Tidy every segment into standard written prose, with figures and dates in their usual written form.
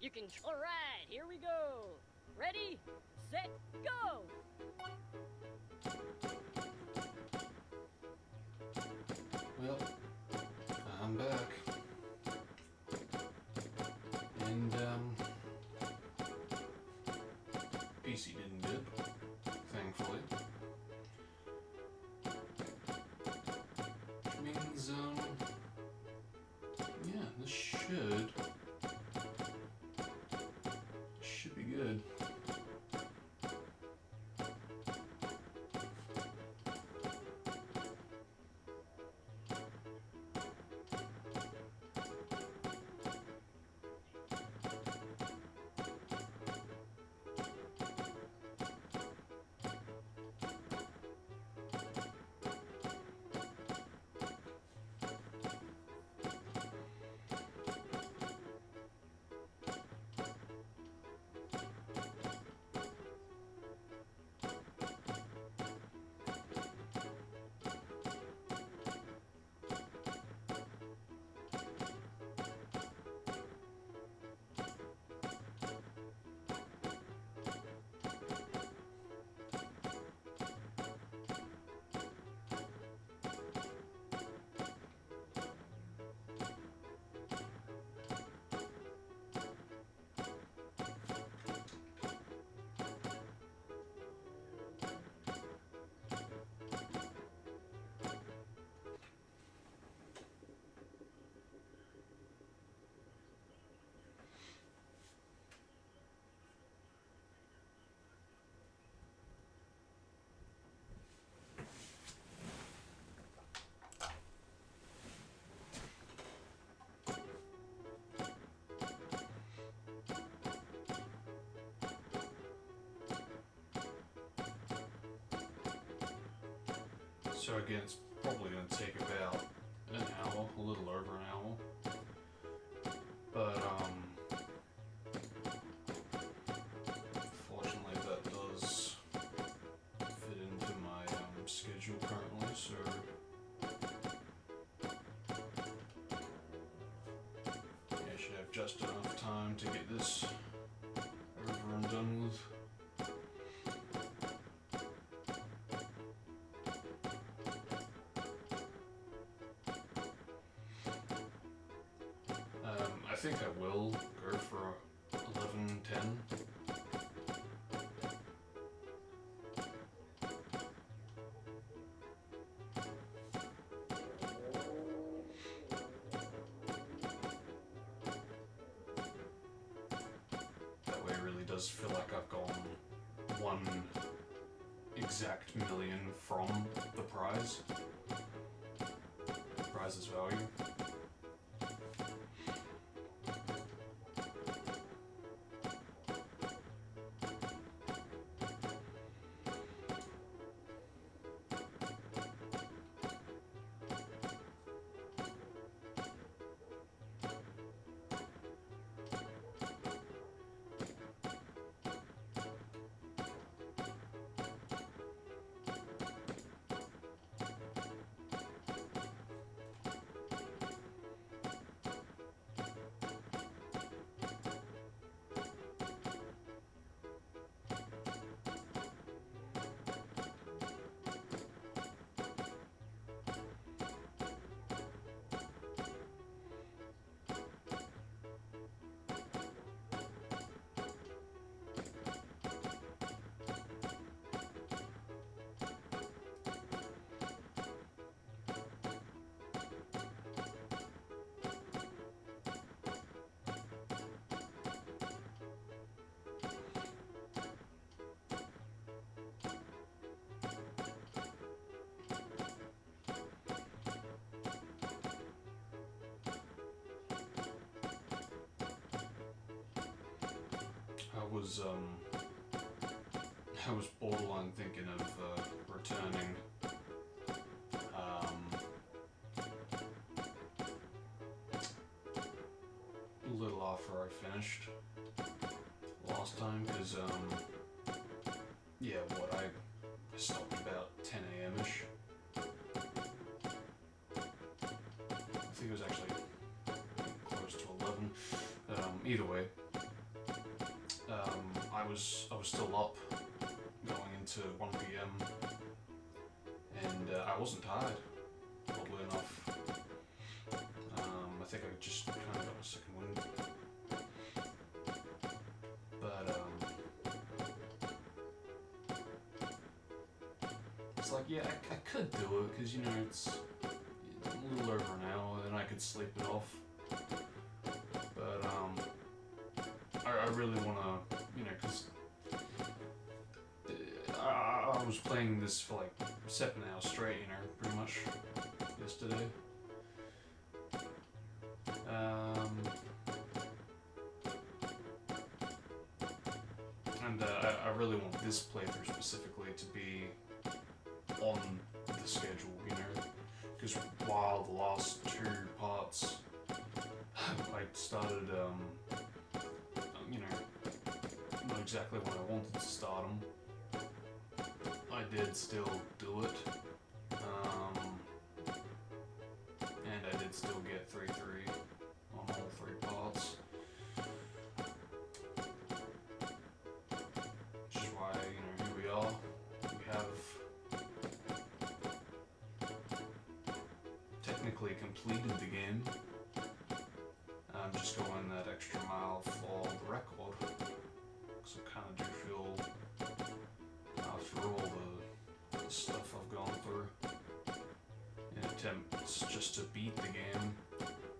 You can. All right, here we go. Ready, set, go. Well, I'm back. And, PC didn't dip, thankfully. Which means, yeah, this should be good. So again, it's probably going to take about an hour, a little over an hour. But, fortunately that does fit into my schedule currently, so yeah, I should have just enough time to get this over and done with. I think I will go for 11:10. That way it really does feel like I've gone 1 exact million from the prize's value. I was borderline thinking of returning a little after I finished last time, because yeah, I stopped about 10 a.m.-ish. I think it was actually close to 11. Either way, I was still up going into 1 p.m. and I wasn't tired, oddly enough. I think I just kind of got my second wind. But it's like, yeah, I could do it because, you know, it's a little over an hour and I could sleep it off. But I really want to, you know, because I was playing this for like 7 hours straight, you know, pretty much yesterday. And I really want this playthrough specifically to be on the schedule, you know, because while the last 2 parts I started, you know, not exactly when I wanted to start them, I did still do it, and I did still get 3-3 on all 3 parts. Which is why, you know, here we are. We have technically completed the game. I'm just going that extra mile for the record, because I kind of do feel, after all the stuff I've gone through in attempts just to beat the game,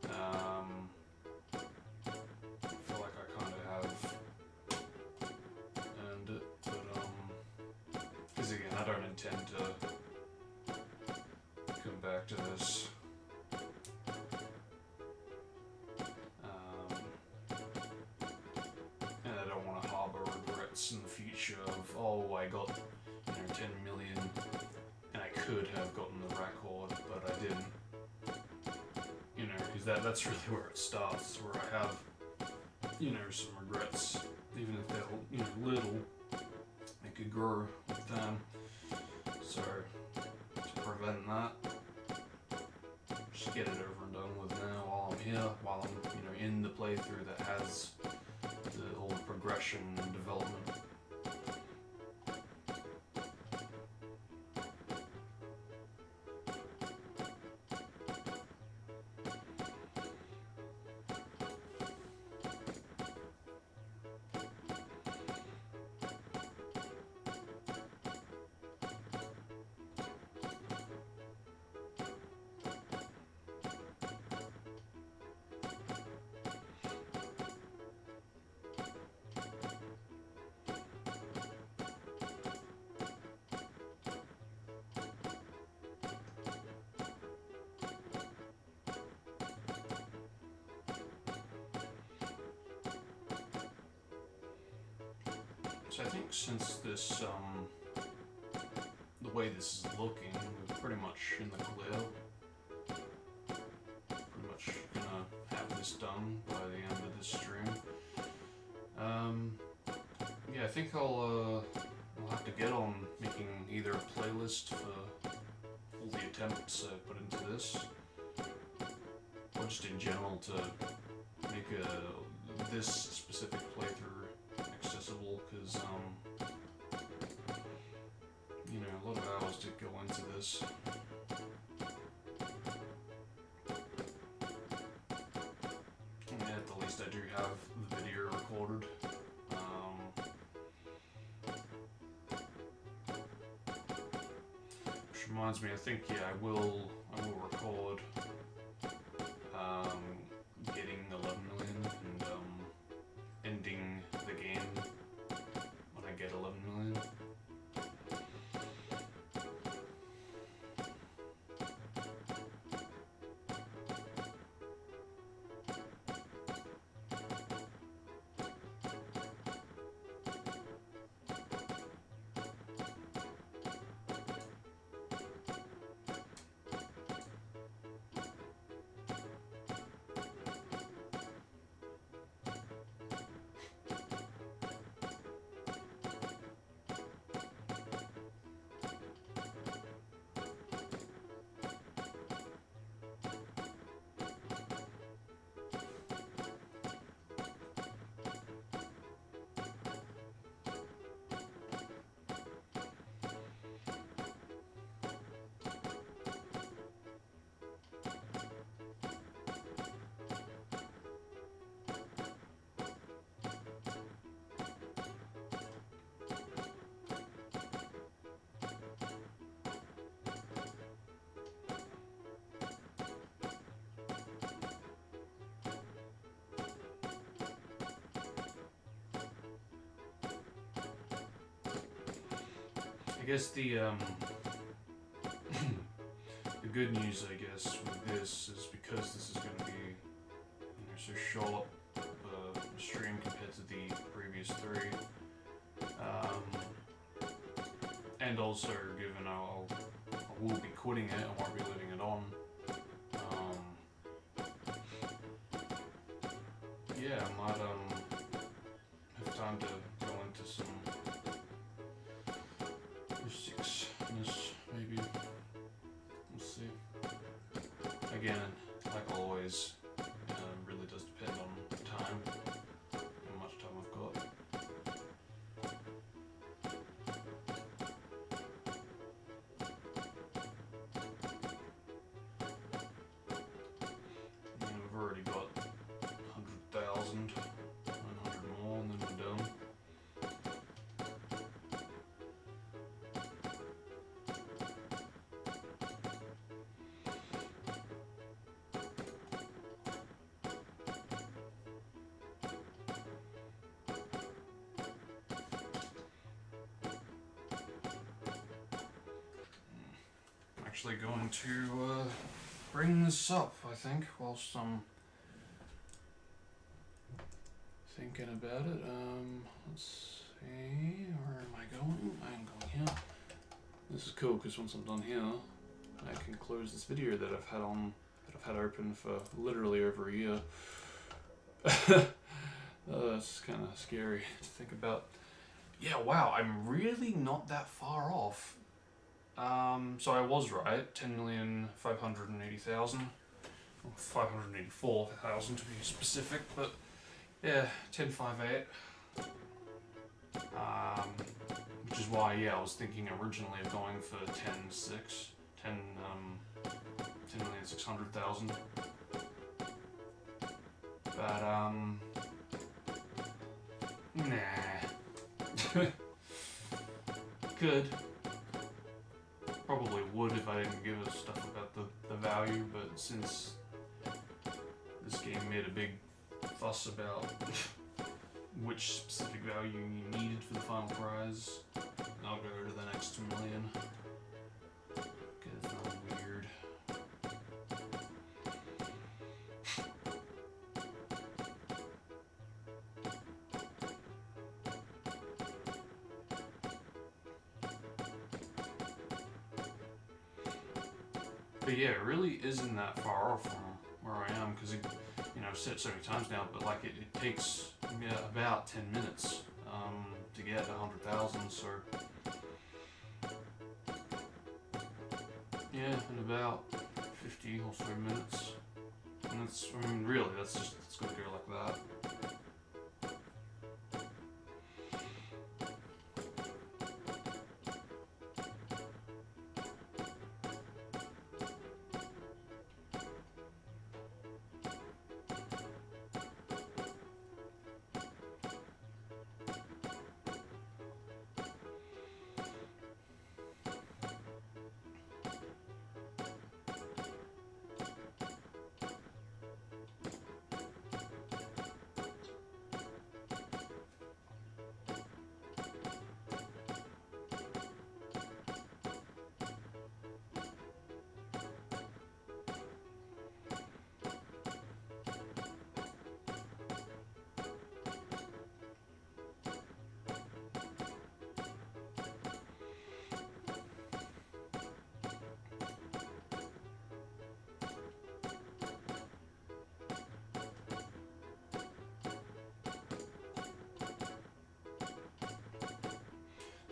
I feel like I kind of have earned it, but because again, I don't intend to come back to this. And I don't want to harbor regrets in the future of, oh, I got, you know, 10 million and I could have gotten the record, but I didn't. You know, because that's really where it starts, where I have, you know, some regrets, even if they're, you know, little, they could grow with time. So, to prevent that, just get it over and done with now while I'm here, while I'm, you know, in the playthrough that has the whole progression and development. So I think since this, the way this is looking, we're pretty much in the clear. Pretty much gonna have this done by the end of this stream. Yeah, I think I'll have to get on making either a playlist for all the attempts I put into this, or just in general to make this specific playthrough accessible, because you know, a lot of hours did go into this. And at the least I do have the video recorded. Which reminds me, I think, yeah, I will record getting 11 million and ending the game when I get 11 million. I guess the the good news, I guess, with this is because this is going to be, so short a stream compared to the previous 3, and also given I will be quitting it, I won't be leaving it on. Yeah, I might have time to go into some mysticness, maybe. We'll see. Again, like always, really does depend on time, how much time I've got. We've already got 100,000, 900 more, and then we're done. I'm actually going to bring this up, I think, whilst I'm thinking about it. Let's see, where am I going? I'm going here. This is cool because once I'm done here, I can close this video that I've had open for literally over a year. It's kind of scary to think about. Yeah, wow, I'm really not that far off. So I was right, 10,580,000, or 584,000 to be specific, but yeah, 10,580. Which is why, yeah, I was thinking originally of going for 10,600,000. But, nah. Good. Probably would if I didn't give a stuff about the value, but since this game made a big fuss about which specific value you needed for the final prize, I'll go to the next 2 million. Because it's not weird. But yeah, it really isn't that far off from where I am, because I've said it so many times now, but like it takes about 10 minutes to get 100,000, so yeah, in about 50 or so minutes. And that's, really, it's gonna go like that.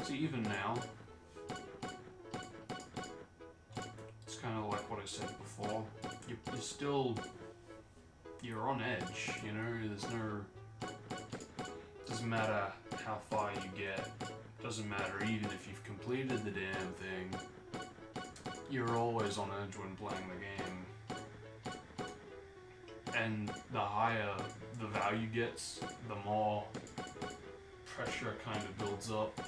See, even now, it's kind of like what I said before. You're on edge, there's no, doesn't matter how far you get, doesn't matter even if you've completed the damn thing, you're always on edge when playing the game. And the higher the value gets, the more pressure kind of builds up.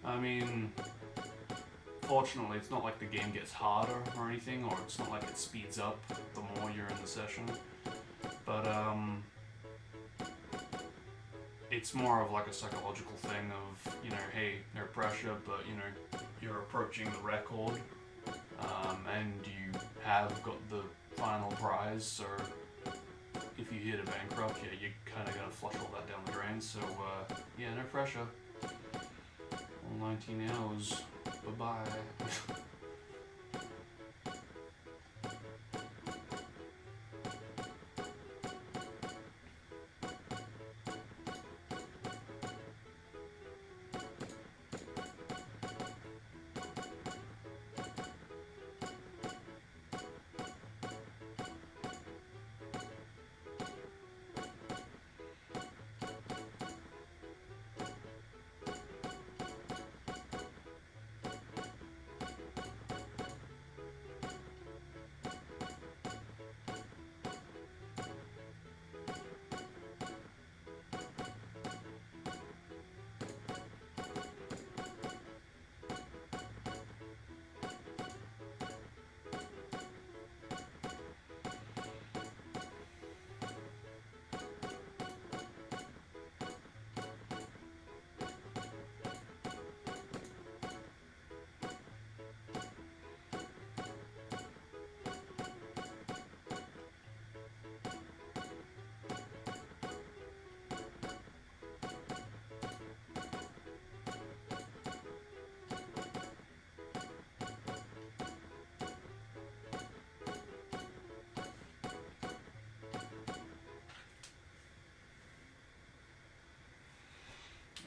I mean, fortunately, it's not like the game gets harder or anything, or it's not like it speeds up the more you're in the session. But, it's more of like a psychological thing of, you know, hey, no pressure, but, you know, you're approaching the record, and you have got the final prize, so if you hit a bankrupt, yeah, you're kind of going to flush all that down the drain, so, yeah, no pressure. All 19 hours, bye-bye.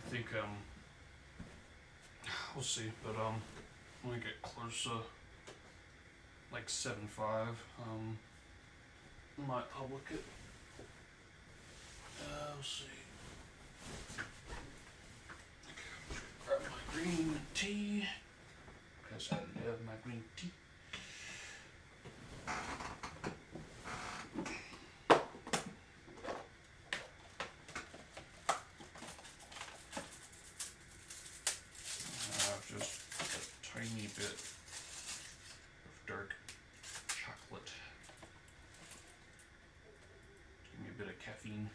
I think, we'll see, but, when I get closer, like 7.5, I might public it. We'll see. Okay, I'm just gonna grab my green tea, because I love my green tea. Just a tiny bit of dark chocolate. Give me a bit of caffeine.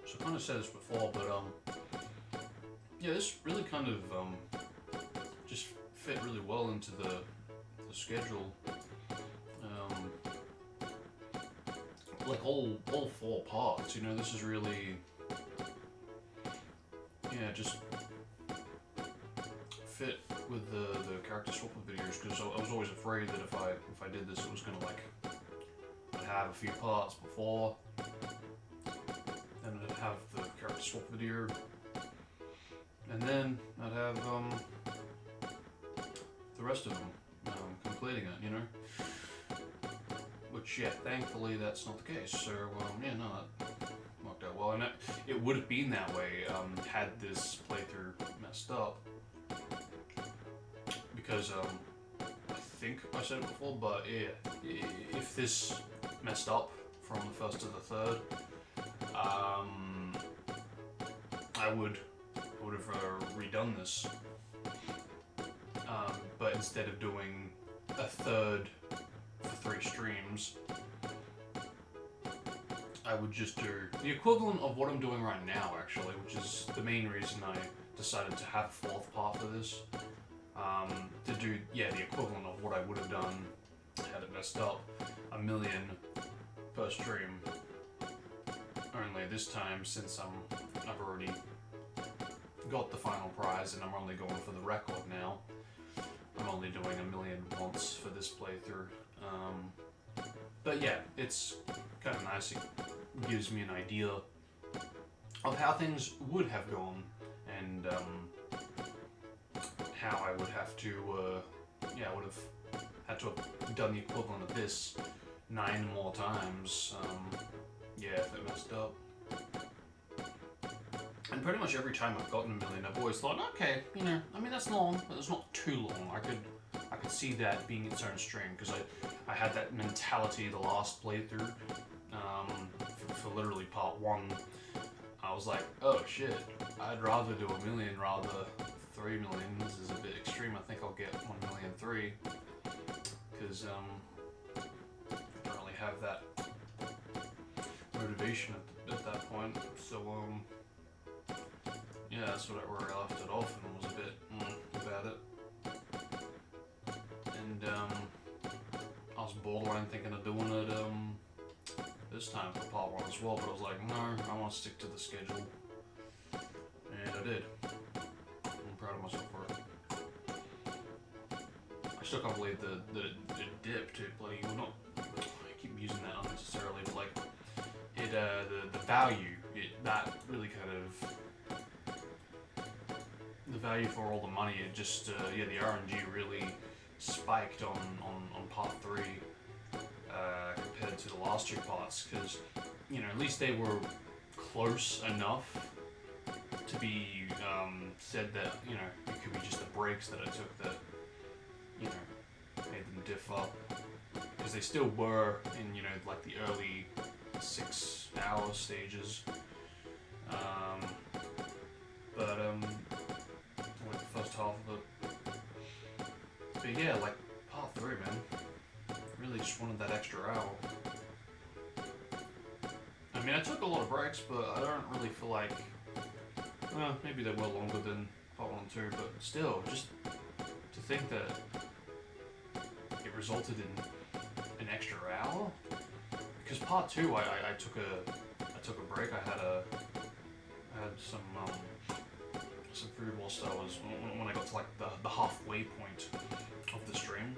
So I kind of said this before, but yeah, this really kind of just fit really well into the schedule. Like all 4 parts, you know, this is really, yeah, just fit with the character swap videos, because I was always afraid that if I did this, it was gonna like, I'd have a few parts before, and I'd have the character swap video, and then I'd have the rest of them completing it, you know. Which, yeah, thankfully that's not the case. So, yeah, no, that worked out well, and it would have been that way had this playthrough messed up, because I think I said it before, but yeah, if this messed up from the first to the third, I would have redone this, but instead of doing a third for 3 streams, I would just do the equivalent of what I'm doing right now, actually, which is the main reason I decided to have a 4th part for this, to do, yeah, the equivalent of what I would have done had it messed up, 1 million per stream. Only this time, since I've already, got the final prize and I'm only going for the record now. I'm only doing 1 million once for this playthrough. But yeah, it's kind of nice. It gives me an idea of how things would have gone and how I would have to, I would have had to have done the equivalent of this 9 more times. Yeah, if it messed up. And pretty much every time I've gotten 1 million, I've always thought, okay, you know, I mean that's long, but it's not too long. I could see that being its own stream because I had that mentality the last playthrough for literally part 1. I was like, oh shit, I'd rather do 1 million rather 3 million. This is a bit extreme. I think I'll get 1,000,003 because I don't really have that motivation at that point. So yeah, that's where I left it off and was a bit about it. And I was borderline thinking of doing it this time for part 1 as well, but I was like, no, I want to stick to the schedule, and I did. I'm proud of myself for it. I still can't believe that it dipped. It bloody, well, not. I keep using that unnecessarily, but like it, the value, that really kind of. The value for all the money, it just, the RNG really spiked on part 3 compared to the last 2 parts, because, you know, at least they were close enough to be said that, you know, it could be just the breaks that I took that, you know, made them differ, because they still were in, you know, like the early 6-hour stages, but like the first half of it. But yeah, like part 3, man. Really just wanted that extra hour. I mean, I took a lot of breaks, but I don't really feel like. Well, maybe they were longer than part 1 and 2, but still, just to think that it resulted in an extra hour. Because part 2, I took a break. I had some food whilst I was, when I got to like the halfway point of the stream,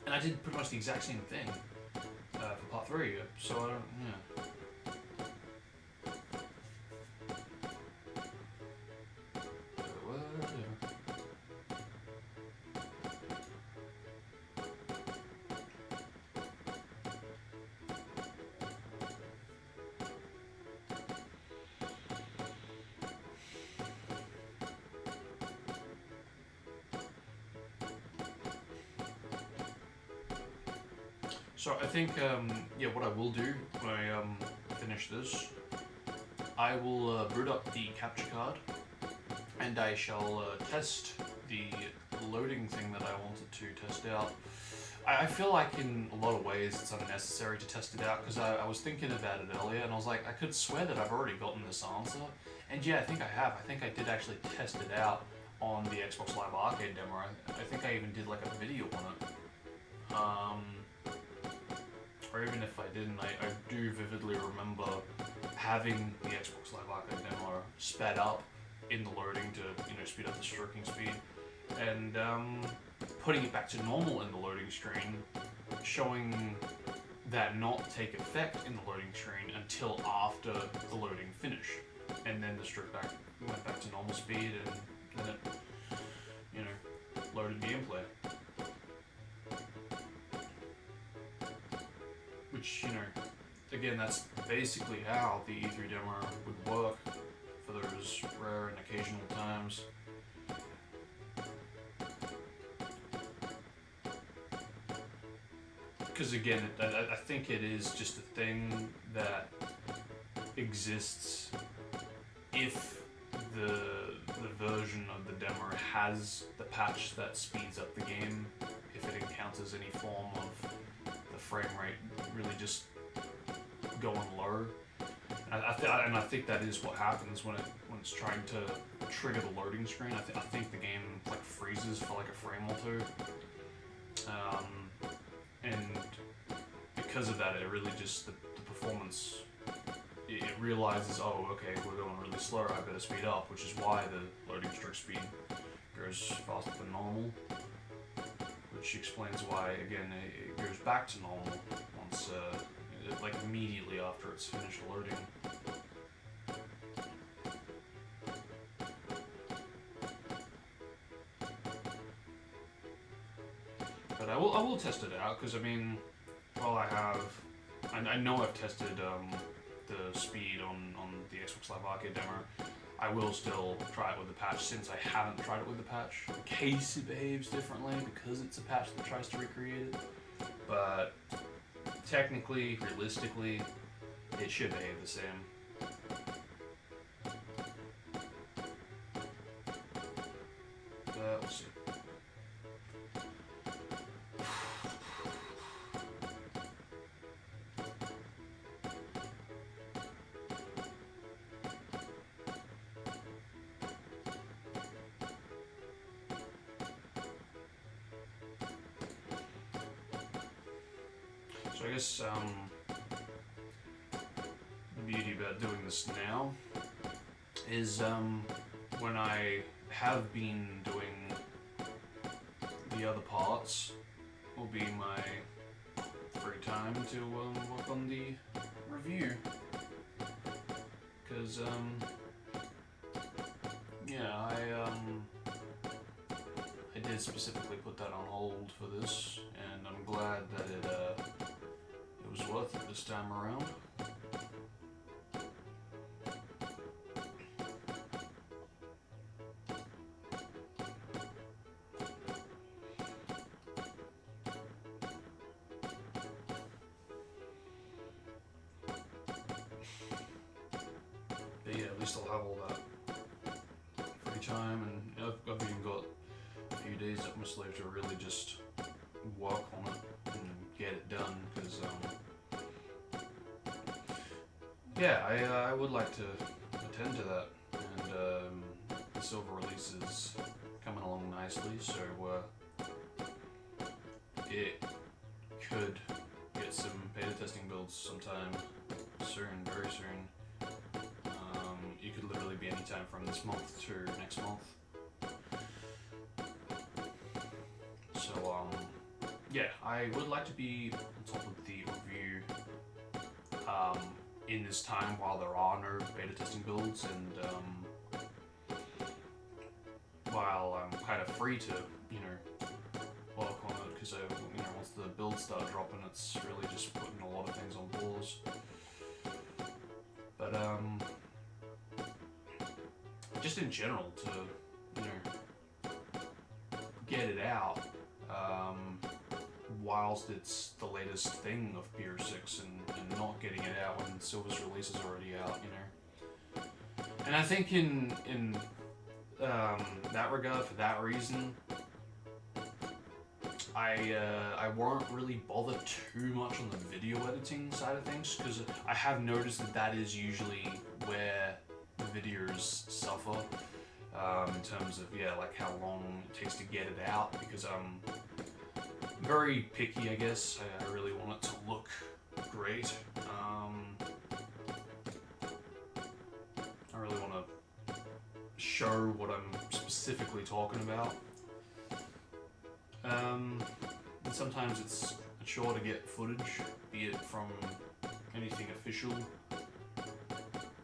and I did pretty much the exact same thing for part 3, so I don't, yeah. So I think, what I will do when I finish this, I will boot up the capture card, and I shall test the loading thing that I wanted to test out. I feel like in a lot of ways it's unnecessary to test it out, because I was thinking about it earlier, and I was like, I could swear that I've already gotten this answer, and yeah, I think I have. I think I did actually test it out on the Xbox Live Arcade demo. I think I even did like a video on it. Or even if I didn't, I do vividly remember having the Xbox Live Arcade demo sped up in the loading to, you know, speed up the stroking speed, and putting it back to normal in the loading screen, showing that not take effect in the loading screen until after the loading finished, and then the stroke went back to normal speed, and then it, you know, loaded gameplay. Which, you know, again, that's basically how the E3 demo would work for those rare and occasional times. Because again, I think it is just a thing that exists if the version of the demo has the patch that speeds up the game, if it encounters any form of the frame rate really just going low. And I think that is what happens when it's trying to trigger the loading screen. I think the game like freezes for like a frame or two, and because of that, it really just the performance it realizes, oh, okay, we're going really slow, I better speed up, which is why the loading stroke speed goes faster than normal. Which explains why, again, it goes back to normal once, like immediately after it's finished loading. But I will test it out, because I mean, while I know I've tested the speed on the Xbox Live Arcade demo, I will still try it with the patch, since I haven't tried it with the patch, in case it behaves differently, because it's a patch that tries to recreate it. But technically, realistically, it should behave the same. We'll see. So I guess the beauty about doing this now is when I have been doing the other parts, will be my free time to work on the review. Because yeah, I did specifically put that on hold for this, and I'm glad that it was worth it this time around. But yeah, at least I'll have all that free time, and I've even got a few days up my sleeve to really just work on it and get it done, because yeah, I would like to attend to that, and the silver release is coming along nicely, so it could get some beta testing builds sometime soon, very soon. You could literally be anytime from this month to next month. So yeah, I would like to be on top of the review in this time while there are no beta testing builds, and while I'm kind of free to, you know, work on it, because you know, once the builds start dropping, it's really just putting a lot of things on pause. But just in general, to, you know, get it out whilst it's the latest thing of PR6, and not getting it out when Silver's release is already out, you know. And I think in that regard, for that reason, I won't really bother too much on the video editing side of things, because I have noticed that is usually where the videos suffer, in terms of, yeah, like how long it takes to get it out, because I'm very picky, I guess. I really want it to look great. I really want to show what I'm specifically talking about. And sometimes it's a chore to get footage, be it from anything official,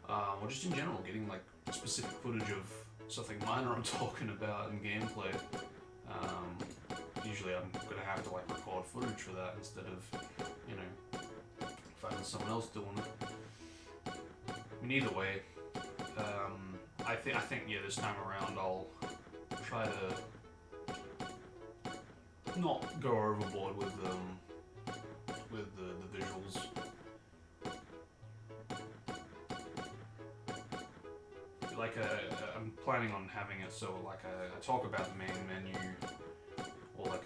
or just in general, getting like specific footage of something minor I'm talking about in gameplay. Usually I'm going to have to like record footage for that instead of, you know, finding someone else doing it. I mean, either way, I think yeah, this time around I'll try to not go overboard with the visuals. Like I'm planning on having it so like I talk about the main menu, or like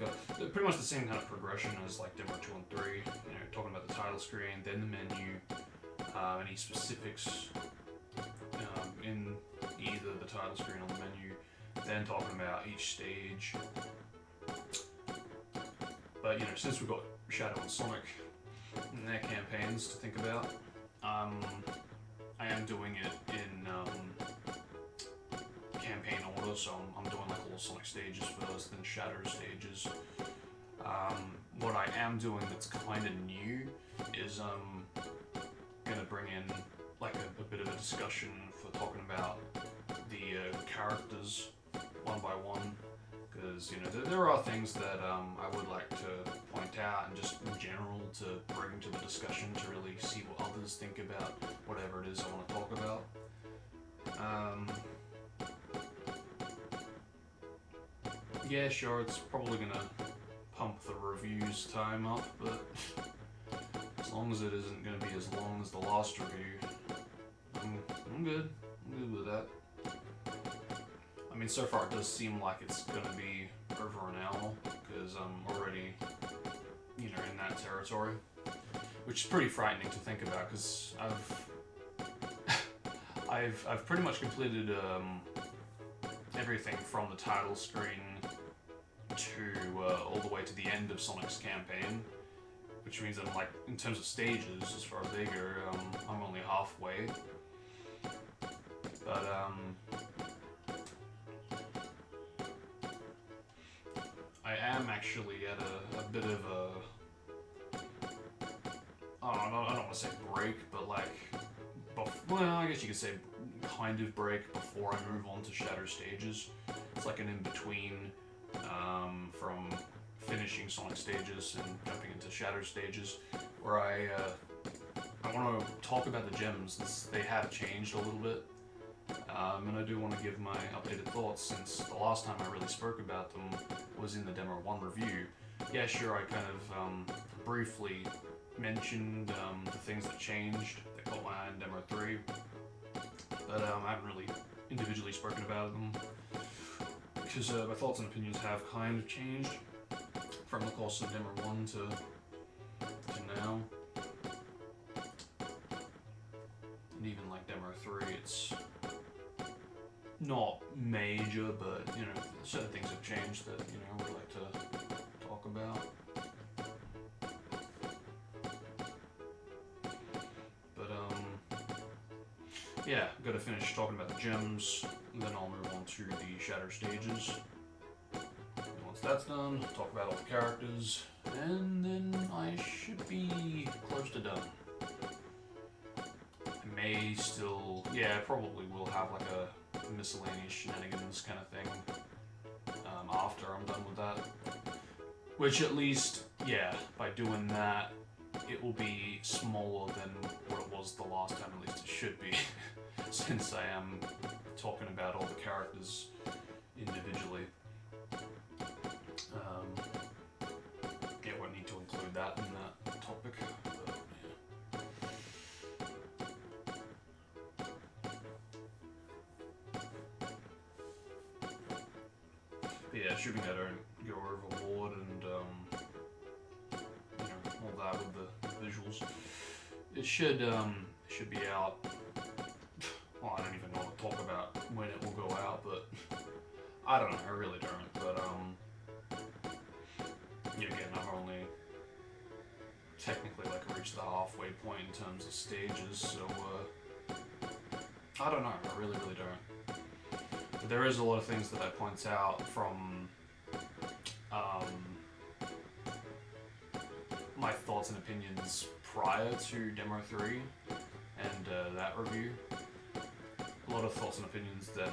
pretty much the same kind of progression as like Demo 2 and 3. You know, talking about the title screen, then the menu, any specifics in either the title screen or the menu, then talking about each stage. But you know, since we've got Shadow and Sonic and their campaigns to think about, I am doing it in campaign order, so I'm doing like all Sonic stages first, then Shadow stages. What I am doing that's kind of new is gonna bring in like a bit of a discussion for talking about the characters one by one, because you know there are things that I would like to point out and just in general to bring to the discussion to really see what others think about whatever it is I want to talk about. Yeah, sure, it's probably gonna pump the reviews time up, but as long as it isn't gonna be as long as the last review, I'm good. I'm good with that. I mean, so far it does seem like it's gonna be over an hour, because I'm already, you know, in that territory, which is pretty frightening to think about, because I've pretty much completed everything from the title screen to all the way to the end of Sonic's campaign, which means that I'm like, in terms of stages, as far as they go, I'm only halfway. But I am actually at a bit of a, I don't want to say break, but like, well, I guess you could say kind of break before I move on to Shadow stages. It's like an in-between from finishing Sonic stages and jumping into Shadow stages, where I want to talk about the gems. They have changed a little bit, and I do want to give my updated thoughts, since the last time I really spoke about them was in the Demo 1 review. Yeah, sure, I kind of briefly mentioned the things that changed that caught my eye in Demo 3, but I haven't really individually spoken about them, because my thoughts and opinions have kind of changed from the course of Demo 1 to now. And even like Demo 3, it's not major, but you know, certain things have changed that, you know, I would like to talk about. But yeah, I've got to finish talking about the gems, and then I'll move on to the Shadow stages. And once that's done, talk about all the characters, and then I should be close to done. I may still, yeah, I probably will have like a miscellaneous shenanigans kind of thing after I'm done with that. Which at least, yeah, by doing that, it will be smaller than what it was the last time, at least it should be, since I am talking about all the characters individually. Yeah, I won't need to include that in that topic, but yeah, assuming I don't go overboard and you know, all that with the visuals, it should be out. Well, I don't even know what to talk about when it will go out, but I don't know. I really don't. But yeah, again, I've only technically like reached the halfway point in terms of stages, so I don't know. I really don't. But there is a lot of things that I point out from my thoughts and opinions prior to Demo 3 and that review. A lot of thoughts and opinions that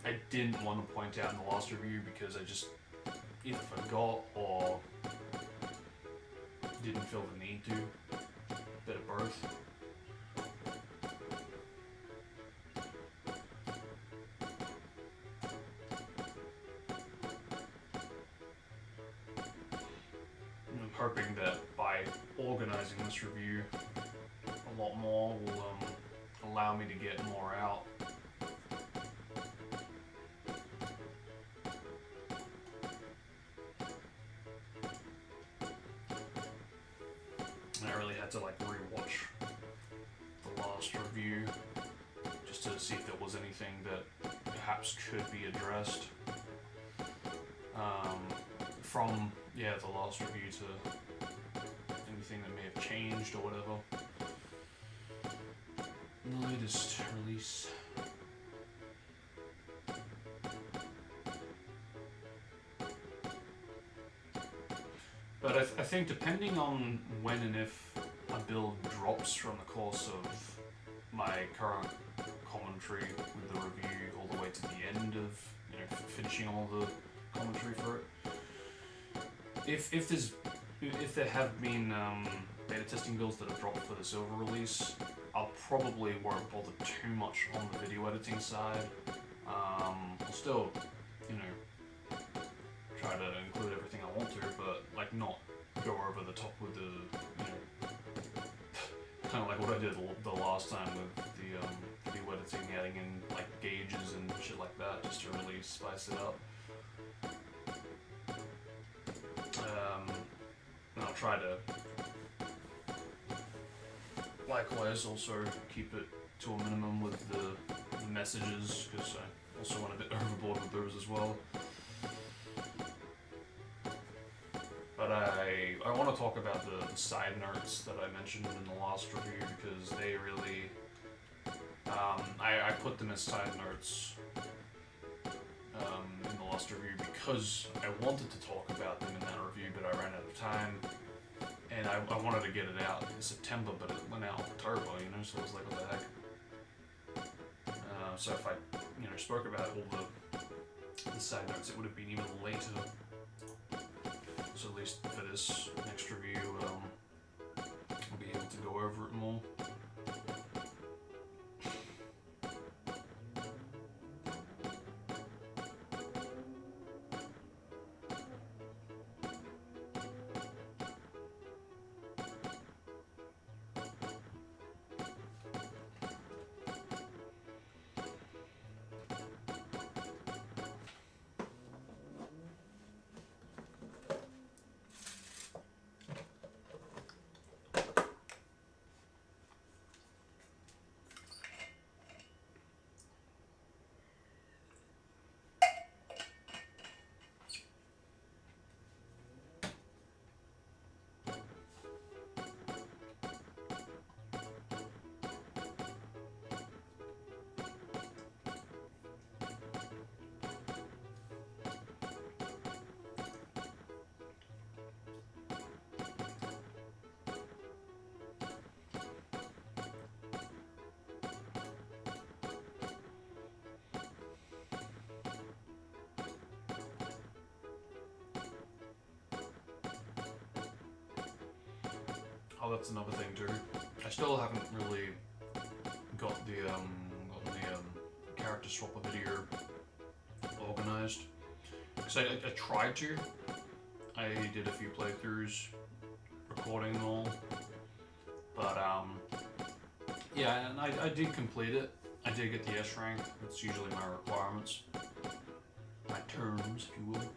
I didn't want to point out in the last review because I just either forgot or didn't feel the need to. A bit of both. I'm hoping that by organizing this review a lot more will allow me to get more out. And I really had to like rewatch the last review just to see if there was anything that perhaps could be addressed from the last review to anything that may have changed or whatever. latest release. But I think depending on when and if a build drops from the course of my current commentary with the review all the way to the end of, you know, finishing all the commentary for it. If there have been beta testing builds that have dropped for the silver release, I'll probably won't bother too much on the video editing side. I'll still, you know, try to include everything I want to, but like not go over the top with the, you know, kind of like what I did the last time with the video editing, adding in like gauges and shit like that, just to really spice it up. And I'll try to likewise also keep it to a minimum with the messages, because I also went a bit overboard with those as well. But I want to talk about the side notes that I mentioned in the last review, because they really, I put them as side notes in the last review because I wanted to talk about them in that review, but I ran out of time, and I wanted to get it out in September, but it went out in October, you know, so I was like, what the heck. So if I, you know, spoke about all the side notes, it would have been even later. So at least for this next review, I'll be able to go over it more. Oh, that's another thing too. I still haven't really got the character swap video organized. Because I tried to. I did a few playthroughs, recording and all. But yeah, and I did complete it. I did get the S rank. That's usually my requirements, my terms, if you will.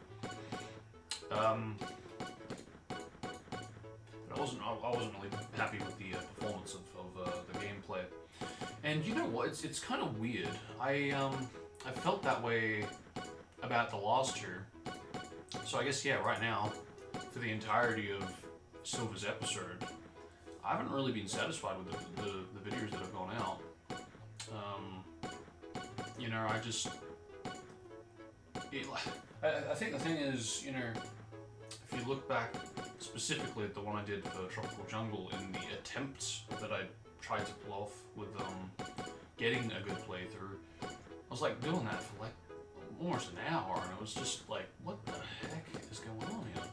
I wasn't really happy with the performance of the gameplay, and you know what? It's kind of weird. I felt that way about the last two. So I guess yeah, right now, for the entirety of Silver's episode, I haven't really been satisfied with the videos that have gone out. You know, I think the thing is, you know, if you look back specifically at the one I did for Tropical Jungle, in the attempts that I tried to pull off with getting a good playthrough, I was like doing that for like almost an hour, and it was just like, what the heck is going on here?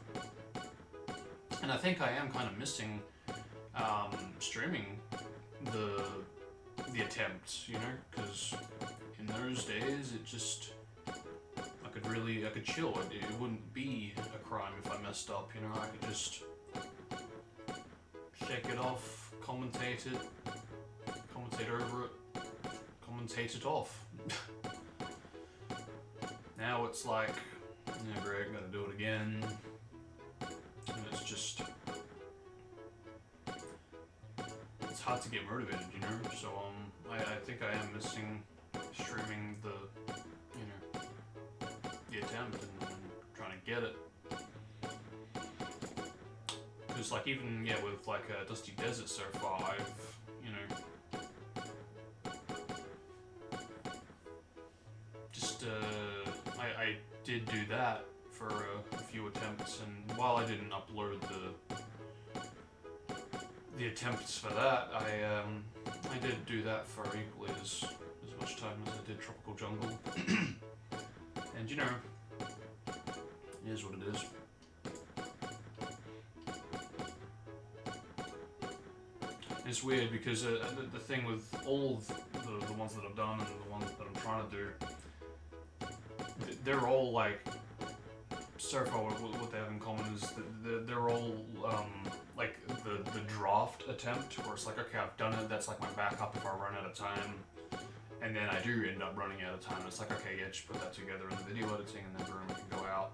And I think I am kind of missing streaming the attempts, you know, because in those days it just, I could chill. It wouldn't be a crime if I messed up, you know. I could just shake it off, commentate over it, commentate it off. Now it's like, yeah, Greg, gotta do it again, and it's just, it's hard to get motivated, you know. So I think I am missing streaming the attempt and trying to get it, because like even with like Dusty Desert so far, I've, you know, I did do that for a few attempts, and while I didn't upload the attempts for that, I did do that for equally as much time as I did Tropical Jungle. And you know, it is what it is. It's weird because the thing with all of the ones that I've done and the ones that I'm trying to do, they're all like, so far what they have in common is that they're all like the draft attempt, where it's like, okay, I've done it, that's like my backup if I run out of time, and then I do end up running out of time. It's like, okay, yeah, just put that together in the video editing and then boom, it can go out.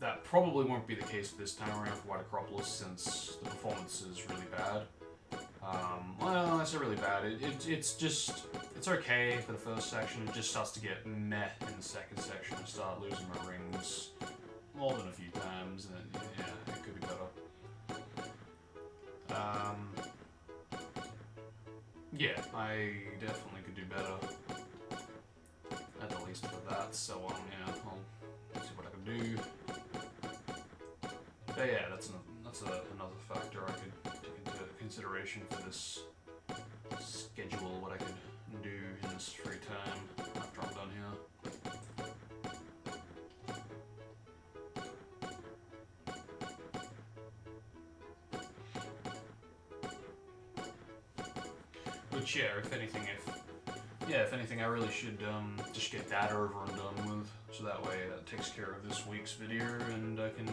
That probably won't be the case this time around for White Acropolis, since the performance is really bad. Well, I say really bad. It's okay for the first section. It just starts to get meh in the second section. I start losing my rings more than a few times, and then, yeah, it could be better. Yeah, I definitely could do better. At the least for that. So yeah, I'll see what I can do. But yeah, that's another factor I could take into consideration for this schedule, what I could do in this free time after I'm done here. Which, yeah, if anything, I really should just get that over and done with, so that way that takes care of this week's video, and I can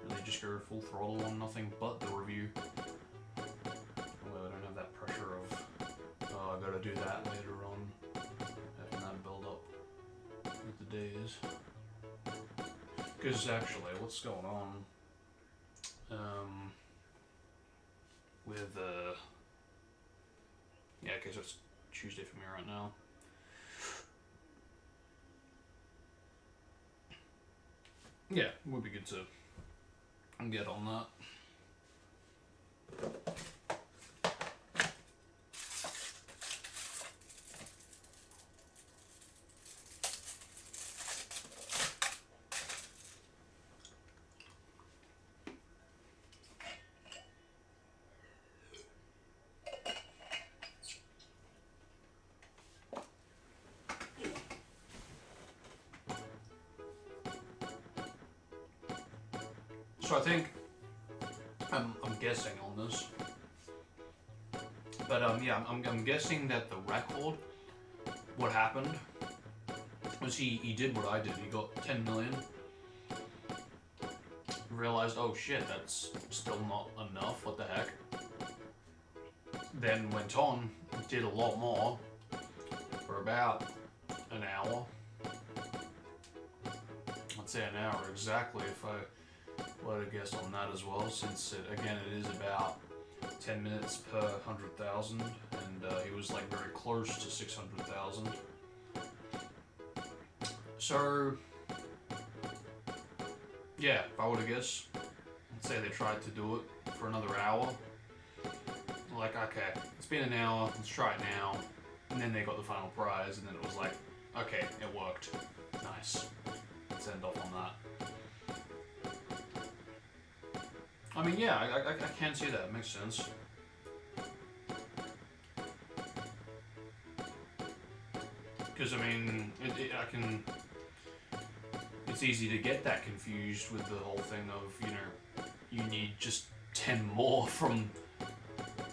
really just go full throttle on nothing but the review. Well, I don't have that pressure of, oh, I gotta do that later on, having that build up with the days. Because actually, what's going on with yeah, okay, so it's Tuesday for me right now. Yeah, it would be good to get on that. So I think I'm guessing on this, but yeah, I'm guessing that the record, what happened was he did what I did. He got 10 million. Realized, oh shit, that's still not enough. What the heck? Then went on, did a lot more for about an hour. I'd say an hour exactly if I would have guessed on that as well, since again it is about 10 minutes per 100,000, and he was like very close to 600,000. So yeah, if I would have guessed, I'd say they tried to do it for another hour. Like, okay, it's been an hour, let's try it now. And then they got the final prize, and then it was like, okay, it worked. Nice. Let's end off on that. I mean, yeah, I can see that. It makes sense. Because, I mean, it's easy to get that confused with the whole thing of, you know, you need just 10 more from,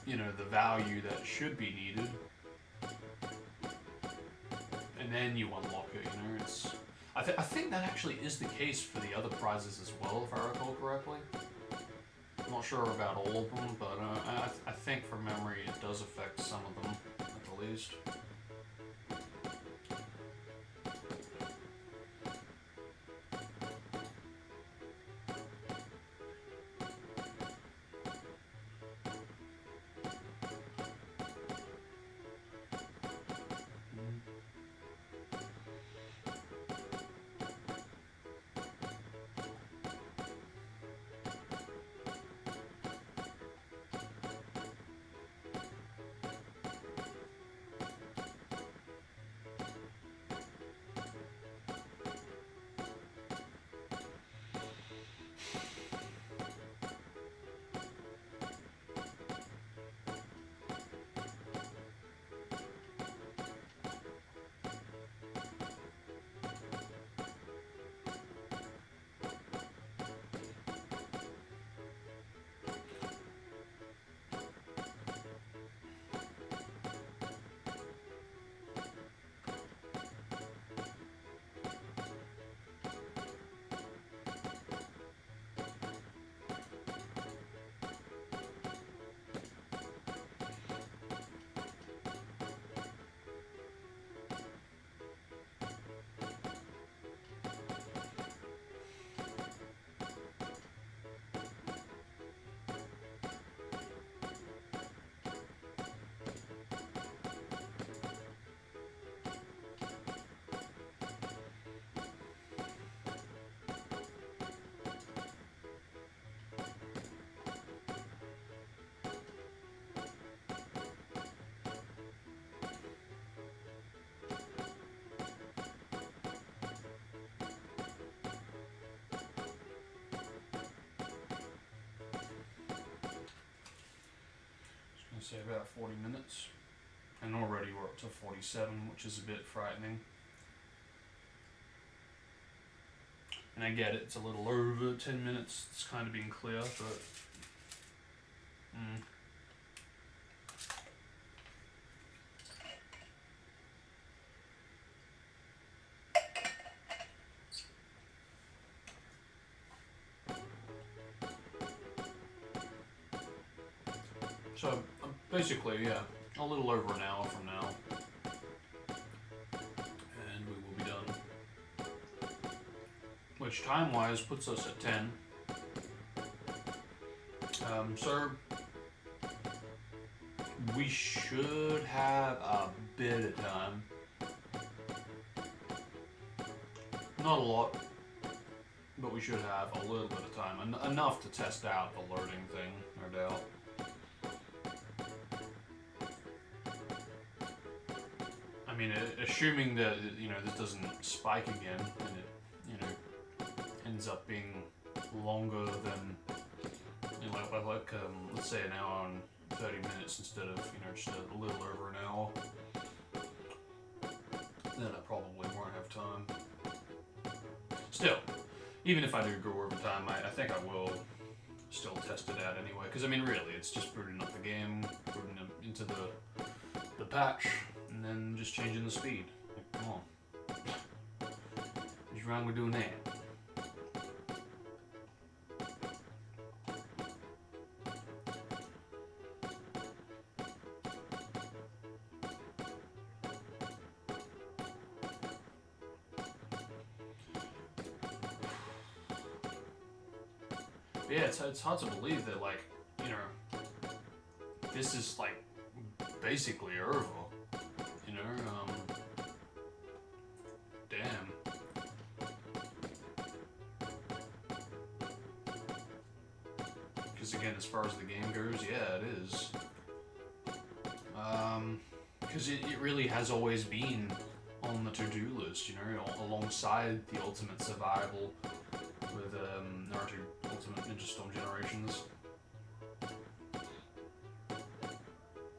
you know, the value that should be needed. And then you unlock it, you know, it's... I think that actually is the case for the other prizes as well, if I recall correctly. I'm not sure about all of them, but I think from memory it does affect some of them, at the least. I'd say about 40 minutes. And already we're up to 47, which is a bit frightening. And I get it, it's a little over 10 minutes, it's kind of being clear, but... So, basically, yeah, a little over an hour from now. And we will be done. Which, time-wise, puts us at 10. So, we should have a bit of time. Not a lot, but we should have a little bit of time. Enough to test out the loading thing, no doubt. I mean, assuming that, you know, this doesn't spike again, and it, you know, ends up being longer than, you know, like let's say an hour and 30 minutes instead of, you know, just a little over an hour, then I probably won't have time. Still, even if I do go over time, I think I will still test it out anyway, because, I mean, really, it's just booting up the game, booting it into the patch, and then just changing the speed. Like, come on. What's wrong with doing that? But yeah, it's hard to believe that, like, you know, this is, like, basically over. You know, damn. Because again, as far as the game goes, yeah, it is. Because it really has always been on the to-do list, you know, alongside the Ultimate Survival with Naruto Ultimate Ninja Storm Generations.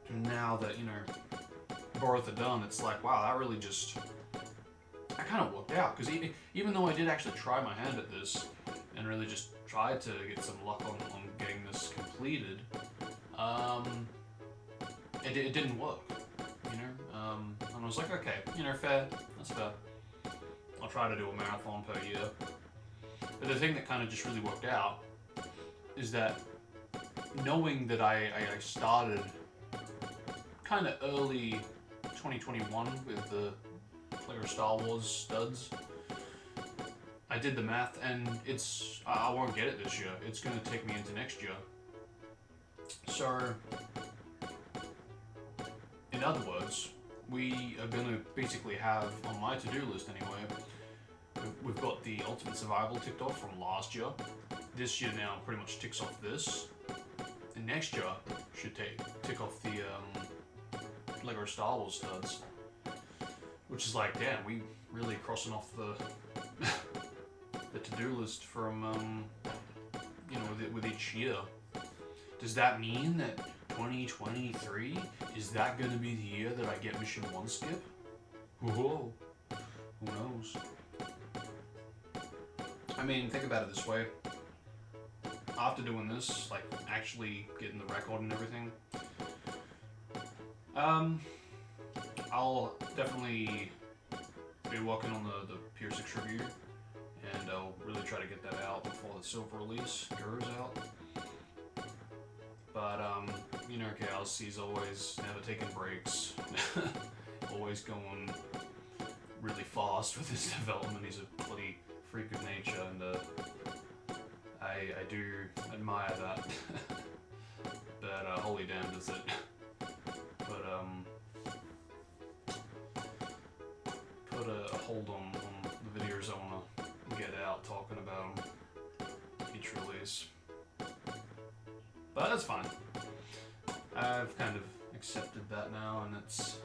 And now that, you know, both are done, it's like, wow, that really just, I kind of worked out, because even though I did actually try my hand at this, and really just tried to get some luck on getting this completed, it didn't work, you know, and I was like, okay, you know, fair, that's fair, I'll try to do a marathon per year. But the thing that kind of just really worked out is that knowing that I started kind of early 2021 with the Lego Star Wars studs, I did the math, and I won't get it this year. It's going to take me into next year. So, in other words, we are going to basically have, on my to-do list anyway, we've got the Ultimate Survival ticked off from last year. This year now pretty much ticks off this. And next year should tick off the Lego Star Wars studs. Which is like, damn, we really crossing off the the to-do list from, you know, with each year. Does that mean that 2023, is that going to be the year that I get Mission 1 skip? Whoa, who knows? I mean, think about it this way. After doing this, like, actually getting the record and everything, I'll definitely be working on the Pier 6 review, and I'll really try to get that out before the Silver release goes out. But, you know, KLC's always never taking breaks, always going really fast with his development. He's a bloody freak of nature, and I do admire that. But holy damn does it put a hold on the videos I want to get out talking about them each release. But that's fine. I've kind of accepted that now, and it's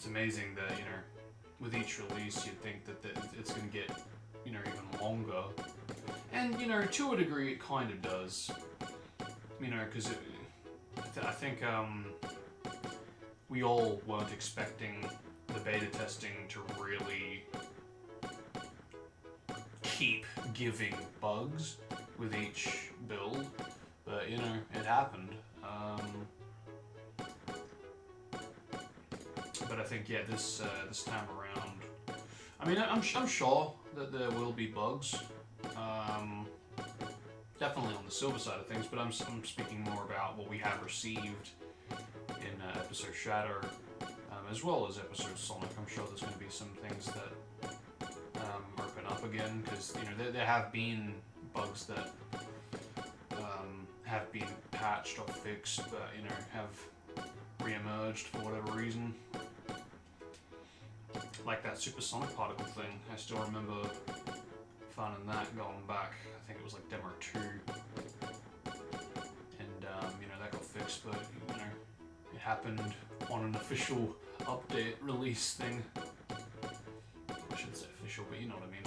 amazing that, you know, with each release you'd think that it's going to get, you know, even longer. And, you know, to a degree it kind of does. You know, because I think we all weren't expecting the beta testing to really keep giving bugs with each build, but you know, it happened. But I think, yeah, this time around, I mean, I'm sure that there will be bugs. Definitely on the silver side of things, but I'm speaking more about what we have received in episode Shadow, as well as episode Sonic. I'm sure there's going to be some things that open up again, because you know there have been bugs that have been patched or fixed, but you know have re-emerged for whatever reason. Like that supersonic particle thing. I still remember finding that going back. I think it was like demo 2, and you know that got fixed, but you know it happened on an official update release thing. I shouldn't say official, but you know what I mean.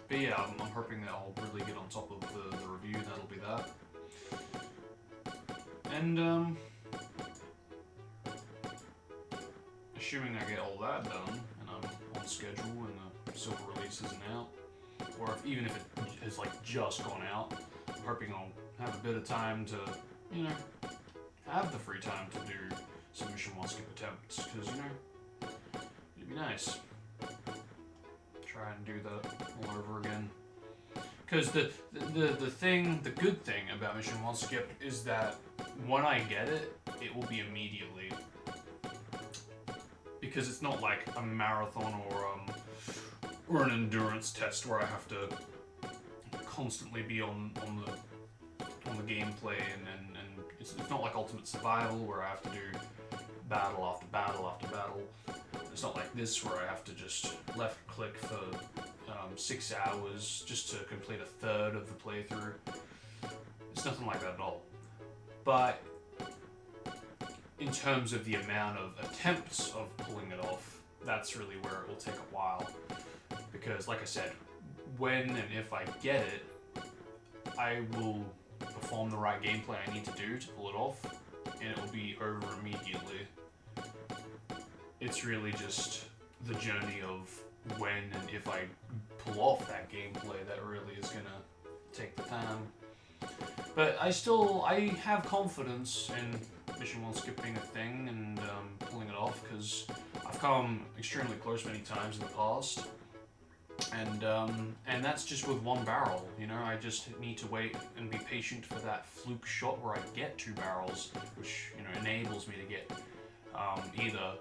But yeah, I'm hoping that I'll really get on top of the review. That'll be that. And assuming I get all that done and I'm on schedule and the silver release isn't out, or even if it has like just gone out, I'm hoping I'll have a bit of time to, you know, have the free time to do some mission 1 skip attempts, because you know it'd be nice. Try and do that all over again. Because the good thing about mission 1 skip is that when I get it, it will be immediately. Because it's not like a marathon or an endurance test where I have to constantly be on the gameplay, and it's not like Ultimate Survival where I have to do battle after battle after battle. It's not like this where I have to just left click for 6 hours just to complete a third of the playthrough. It's nothing like that at all. But in terms of the amount of attempts of pulling it off, that's really where it will take a while. Because like I said, when and if I get it, I will perform the right gameplay I need to do to pull it off, and it will be over immediately. It's really just the journey of when and if I pull off that gameplay that really is gonna take the time. But I have confidence in mission 1 skip being a thing and pulling it off, because I've come extremely close many times in the past, and that's just with 1 barrel. You know, I just need to wait and be patient for that fluke shot where I get 2 barrels, which you know enables me to get either,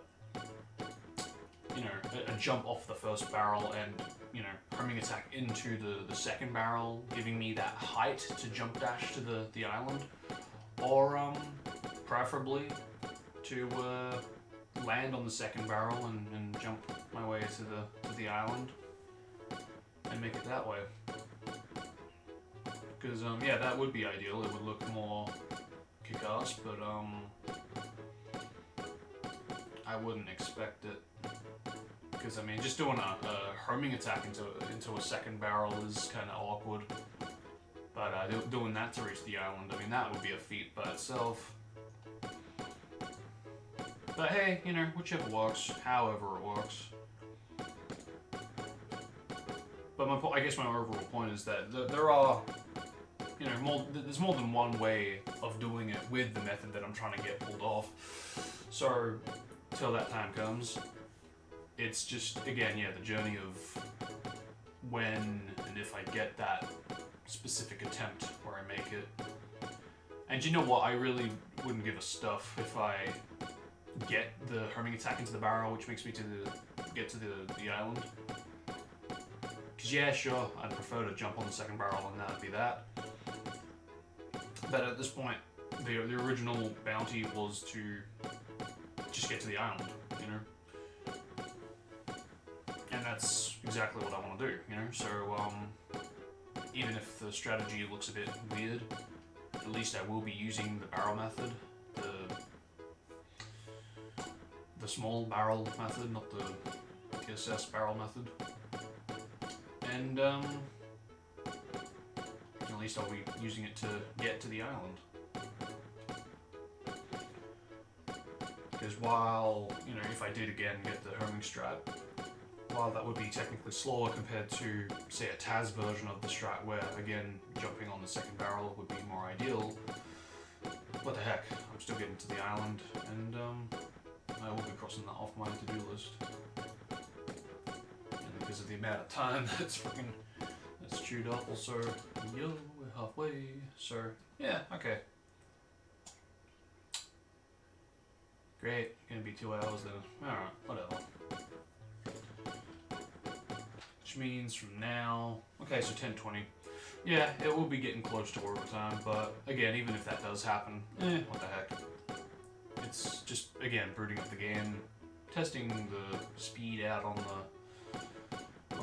you know, a jump off the first barrel and, you know, homing attack into the second barrel, giving me that height to jump dash to the island, or preferably to land on the second barrel and jump my way to the island and make it that way. Because yeah, that would be ideal. It would look more kick-ass, but I wouldn't expect it. Because I mean, just doing a homing attack into a second barrel is kind of awkward. But doing that to reach the island, I mean, that would be a feat by itself. But hey, you know, whichever works, however it works. But I guess my overall point is that there are, you know, there's more than one way of doing it with the method that I'm trying to get pulled off. So, till that time comes, it's just, again, yeah, the journey of when and if I get that specific attempt where I make it. And you know what, I really wouldn't give a stuff if I get the homing attack into the barrel, which makes me get to the island. Because yeah, sure, I'd prefer to jump on the second barrel and that'd be that. But at this point, the original bounty was to just get to the island, you know? And that's exactly what I want to do, you know? So, even if the strategy looks a bit weird, at least I will be using the barrel method, the small barrel method, not the TSS barrel method. And at least I'll be using it to get to the island. Because while, you know, if I did again get the homing strat, while that would be technically slower compared to, say, a TAS version of the strat where, again, jumping on the second barrel would be more ideal, what the heck, I'm still getting to the island, and I will be crossing that off my to-do list. And because of the amount of time that's chewed up, also, yo, we're halfway, so, yeah, okay. Great, gonna be 2 hours then. Alright, whatever. Which means from now, okay, so 10:20. Yeah, it will be getting close to overtime, but again, even if that does happen, what the heck. It's just, again, booting up the game, testing the speed out on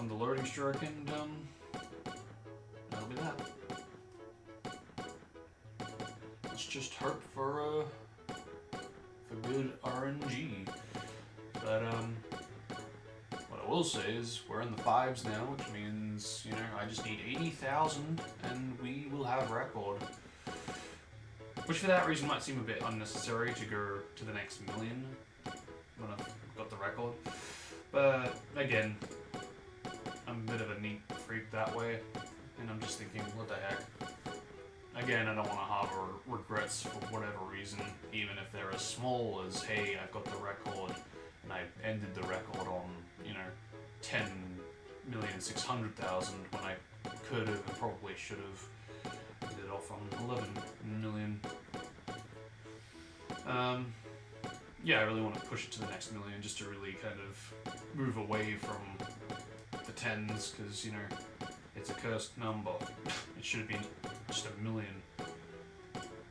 the loading stroke, and that'll be that. Let's just hope for good RNG. But what I will say is we're in the 5s now, which means, you know, I just need 80,000 and we will have record. Which for that reason might seem a bit unnecessary to go to the next million when I've got the record. But again, I'm a bit of a neat freak that way, and I'm just thinking, what the heck. Again, I don't want to harbor regrets for whatever reason, even if they're as small as, hey, I've got the record, and I ended the record on, you know, 10,600,000 when I could have and probably should have ended it off on 11 million. Yeah, I really want to push it to the next million just to really kind of move away from the 10s, because, you know, it's a cursed number. It should have been just 1 million.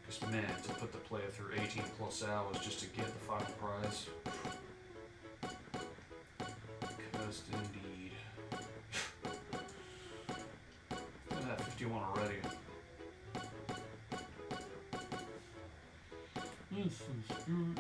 Because, man, to put the player through 18 plus hours just to get the final prize. Cursed indeed. Look at that, 51 already. This is good.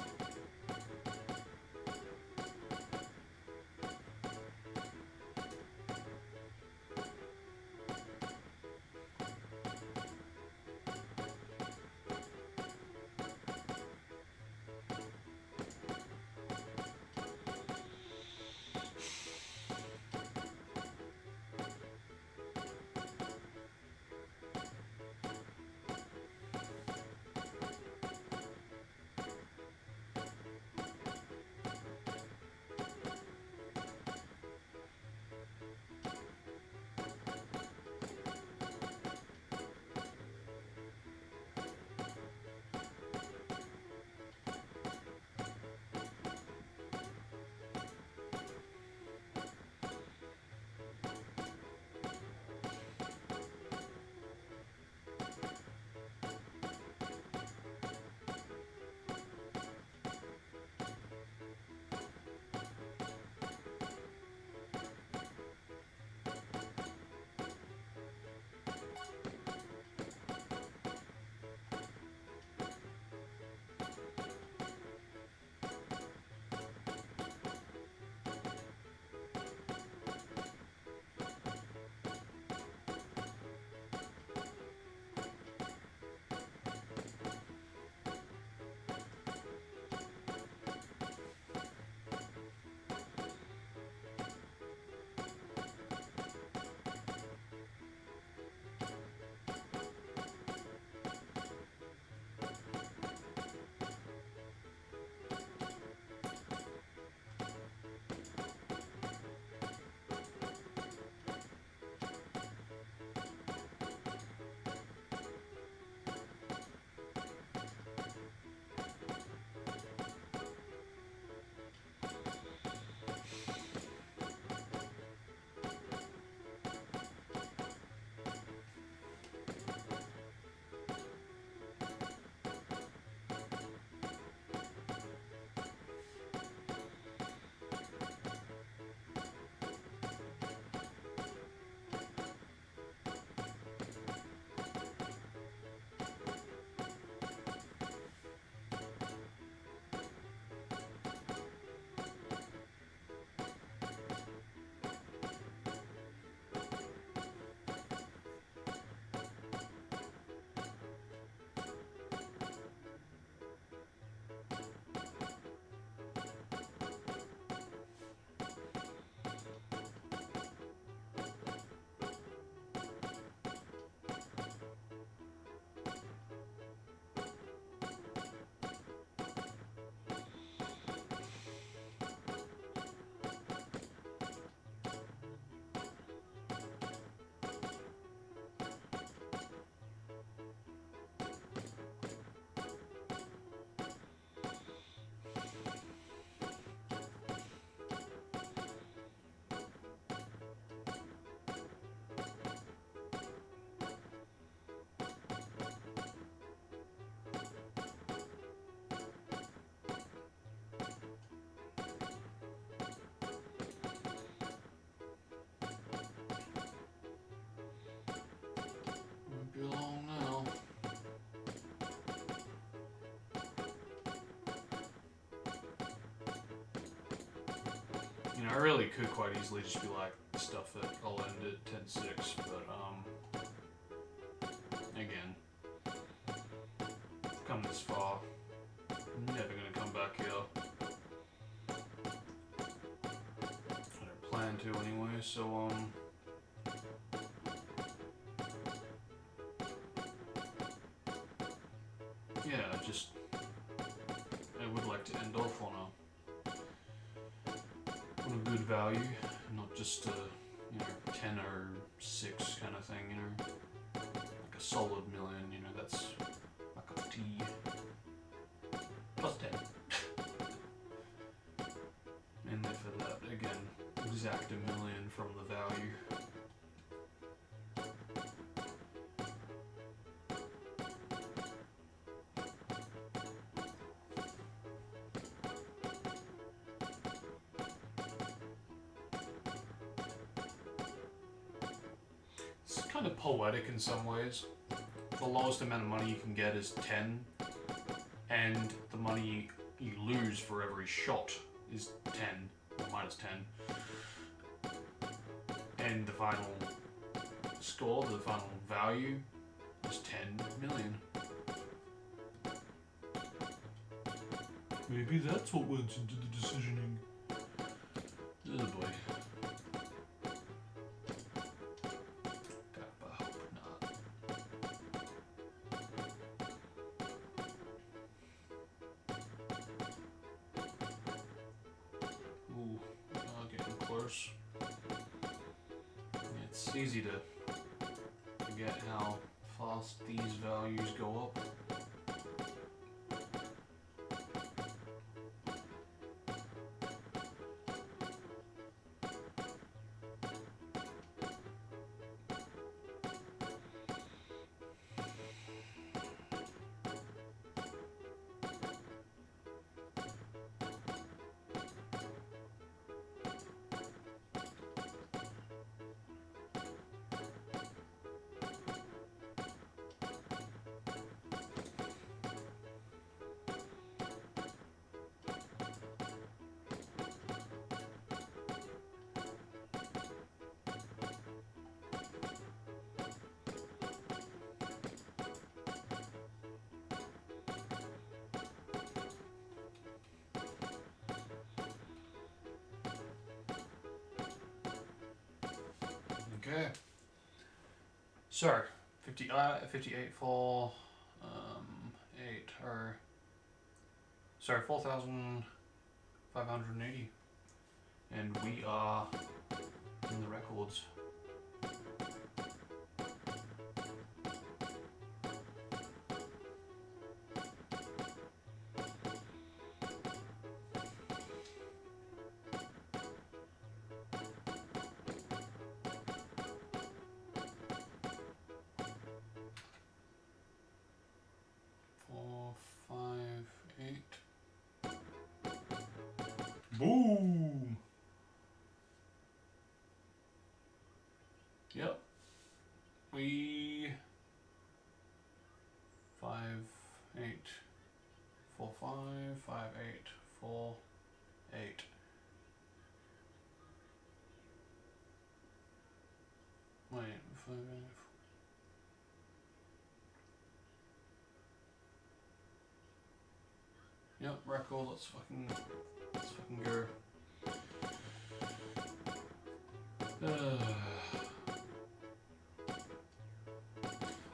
I really could quite easily just be like stuff that I'll end at 10.6, but again, come this far, never gonna come back here. I don't plan to anyway, so yeah, I would like to end off on a good value, not just a 10 or 6 kind of thing, like a solid million, that's a cup of tea. Plus 10. Mainly for that, again, exact a million from the value. It's kind of poetic in some ways. The lowest amount of money you can get is 10, and the money you lose for every shot is 10, or minus 10. And the final score, the final value, is 10 million. Maybe that's what went into the decisioning. Oh boy. It's easy to forget how fast these values go up. Okay. So, 58 for 8 or sorry, 4,580, and we are in the records. Boom! Yep. We 5, 8, 4, 5, 5, 8, 4, 8. Wait, 5, 8, 4. Yep, record, let's fucking go.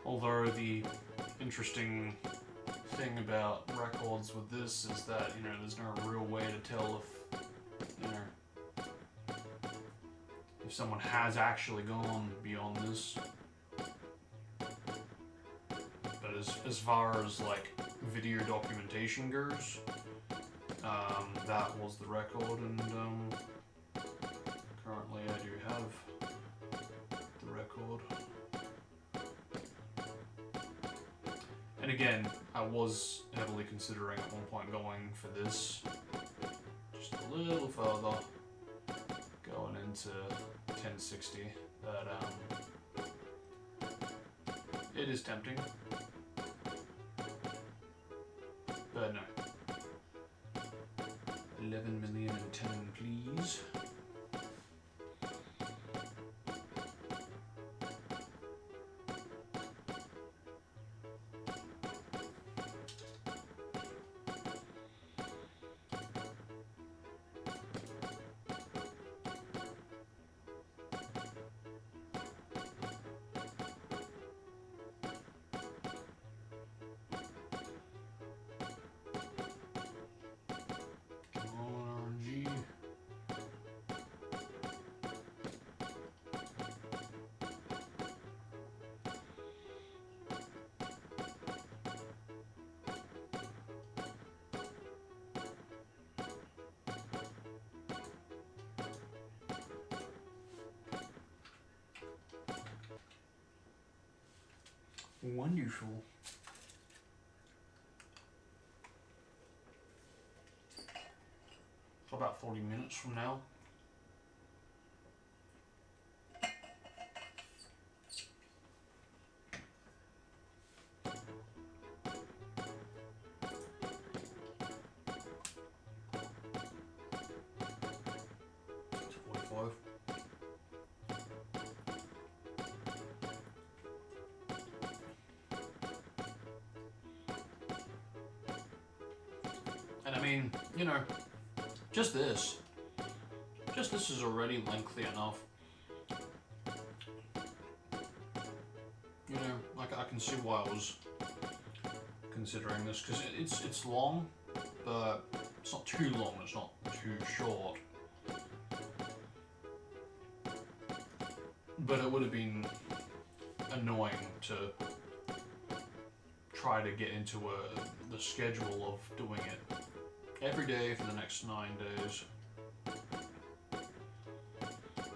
Although the interesting thing about records with this is that, there's no real way to tell if someone has actually gone beyond this. But as far as like video documentation goes, that was the record, and currently I do have the record. And again, I was heavily considering at one point going for this just a little further, going into 1060, but it is tempting. But no. 11 million and 10, please. Wonderful. So about 40 minutes from now. It's 45. And I mean, you know, just this is already lengthy enough. You know, like I can see why I was considering this, because it's long, but it's not too long, it's not too short. But it would have been annoying to try to get into the schedule of doing it every day for the next 9 days.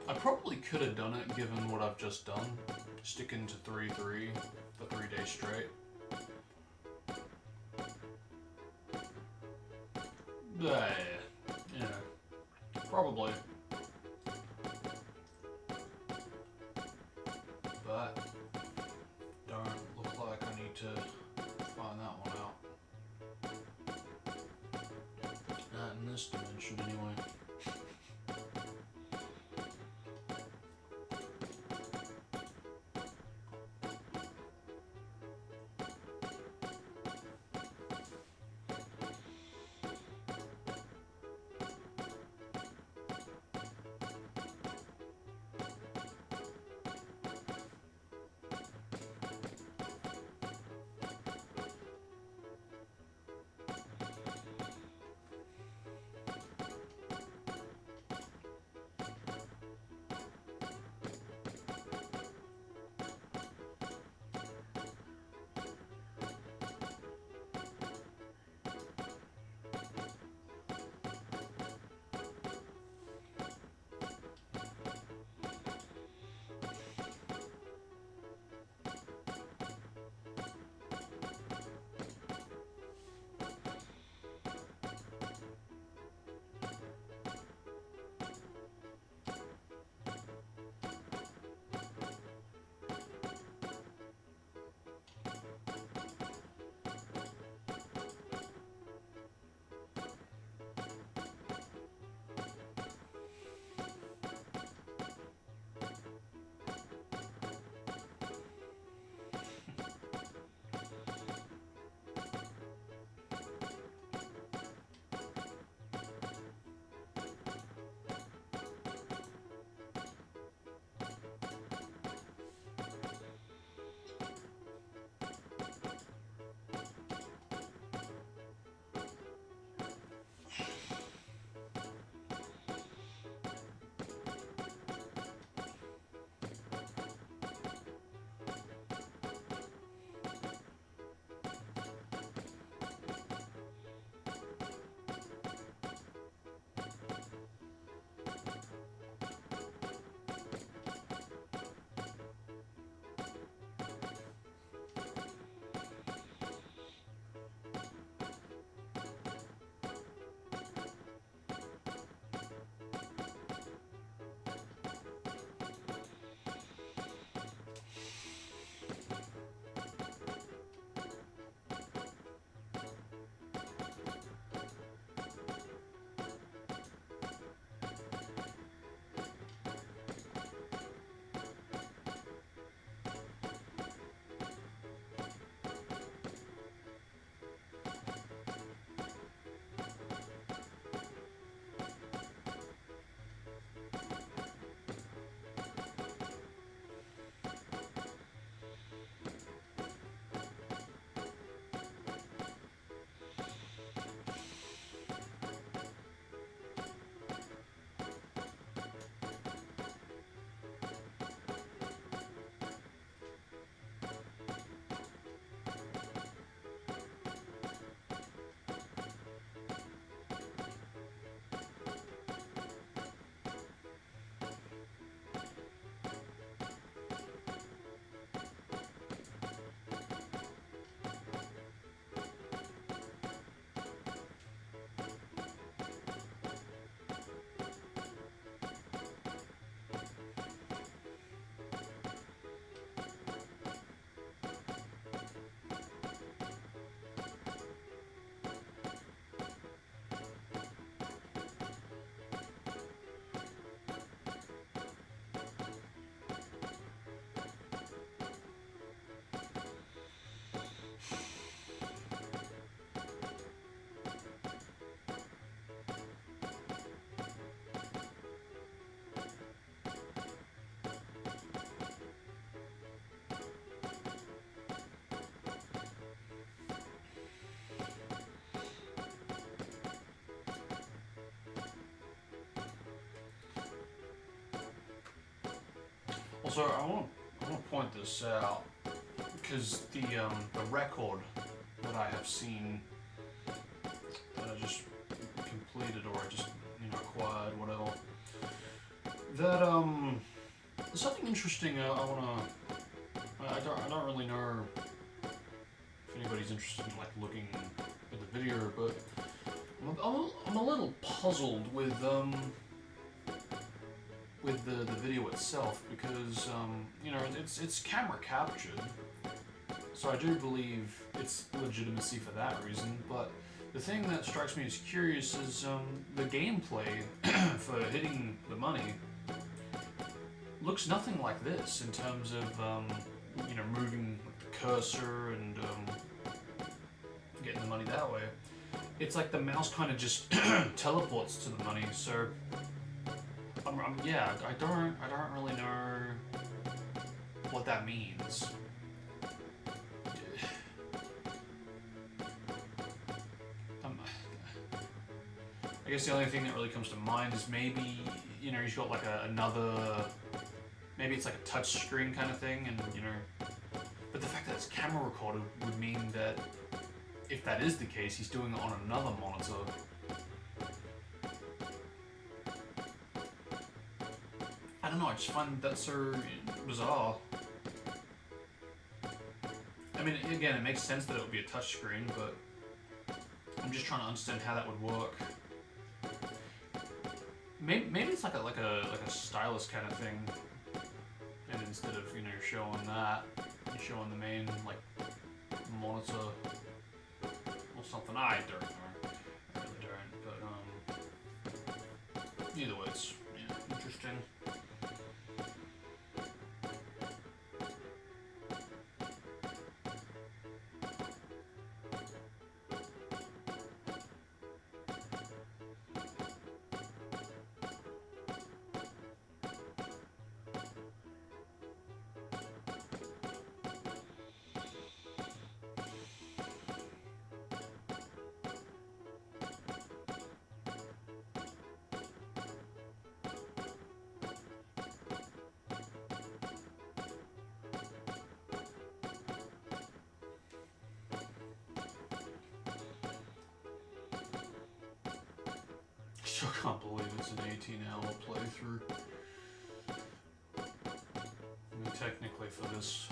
I probably could have done it given what I've just done, sticking to 3-3 for 3 days straight. Yeah, probably. But don't look like I need to find that one out. Not in this dimension anyway. Also, I want to point this out because the record that I have seen that I just completed or I just acquired, whatever. That there's something interesting. I don't really know if anybody's interested in like looking at the video, but I'm a little puzzled with the video itself because it's camera captured, so I do believe it's legitimacy for that reason. But the thing that strikes me as curious is the gameplay for hitting the money looks nothing like this in terms of moving the cursor and getting the money that way. It's like the mouse kind of just teleports to the money. So I don't really know what that means. I guess the only thing that really comes to mind is maybe he's got like another. Maybe it's like a touch screen kind of thing, and but the fact that it's camera recorded would mean that if that is the case, he's doing it on another monitor. I don't know, I just find that so bizarre. I mean, again, it makes sense that it would be a touch screen, but I'm just trying to understand how that would work. Maybe it's like a stylus kind of thing. And instead of showing that, you're showing the main like monitor or something. I don't know. I really don't. But either way, it's interesting. Still can't believe it's an 18-hour playthrough. I mean, technically for this,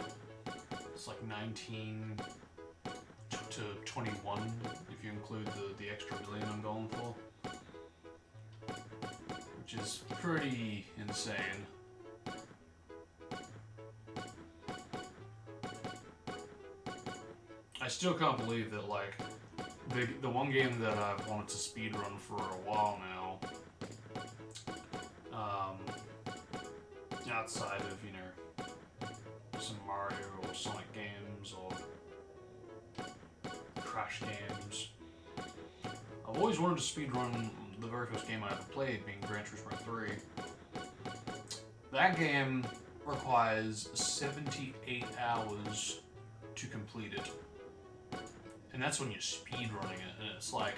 it's like 19 to 21 if you include the extra million I'm going for, which is pretty insane. I still can't believe that like the one game that I've wanted to speedrun for a while now, outside of some Mario or Sonic games or Crash games, I've always wanted to speedrun the very first game I ever played, being Gran Turismo 3. That game requires 78 hours to complete it. And that's when you're speedrunning it, and it's like,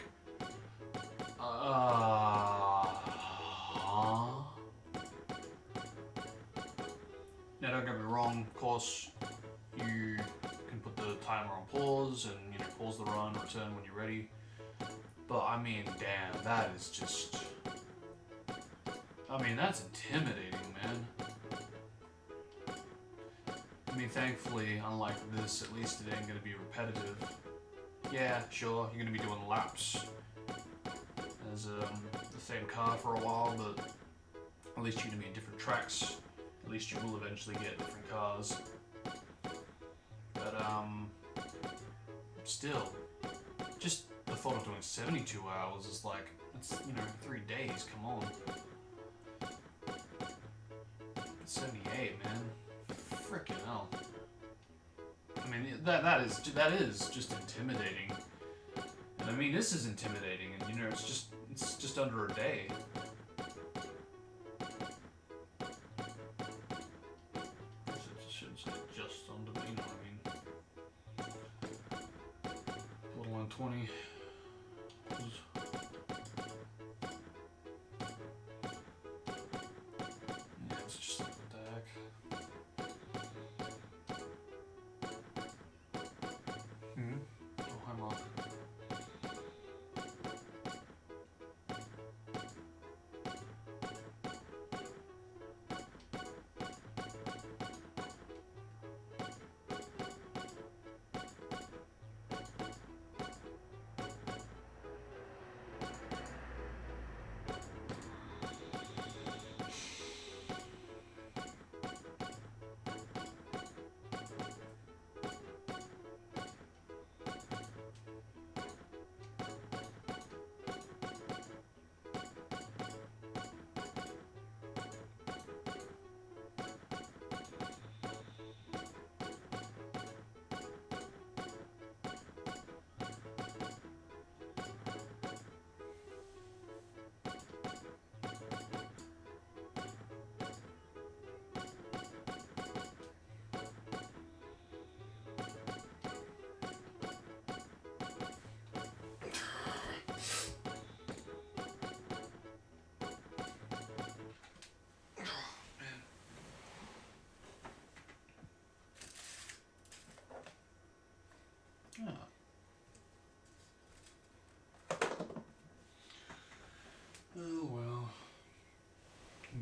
Now don't get me wrong, of course, you can put the timer on pause and pause the run, return when you're ready. But I mean, damn, that is just, that's intimidating, man. I mean, thankfully, unlike this, at least it ain't gonna be repetitive. Yeah, sure, you're gonna be doing laps as the same car for a while, but at least you're gonna be in different tracks. At least you will eventually get different cars. But still, just the thought of doing 72 hours is like, it's 3 days. Come on. 78, man. Frickin' hell. I mean, that is just intimidating. And I mean, this is intimidating, and it's just under a day. I shouldn't say just under, but you know what I mean. Borderline 20. Yeah, it's just like, what the heck.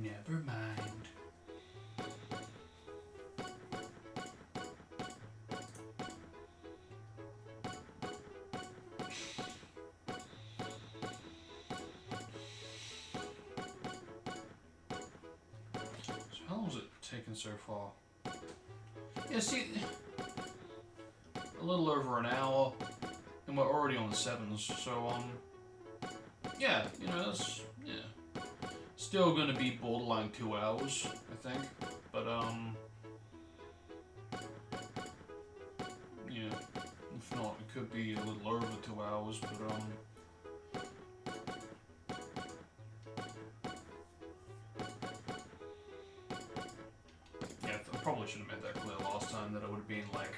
Never mind. So how long has it taken so far? Yeah, see, a little over an hour, and we're already on the 7s, so, yeah, you know, that's, yeah. Still gonna be borderline 2 hours, I think, but, yeah, if not, it could be a little over 2 hours, but, yeah, I probably should have made that clear last time, that it would have been, like,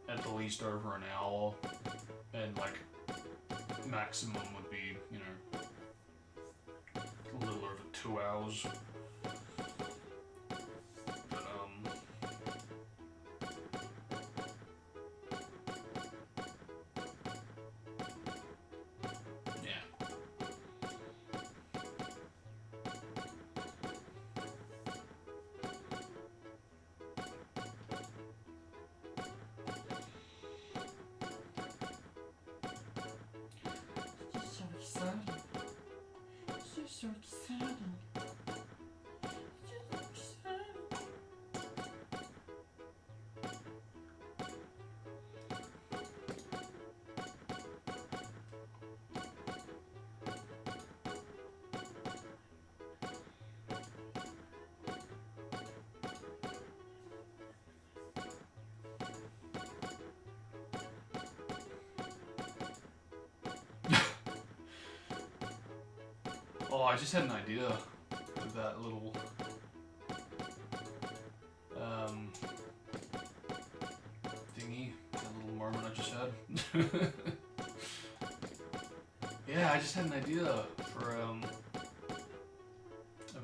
at the least over an hour, and, like, maximum would be, you know, a little over 2 hours. But, yeah. So exciting. So exciting. Oh, I just had an idea with that little thingy, that little moment I just had. Yeah, I just had an idea for a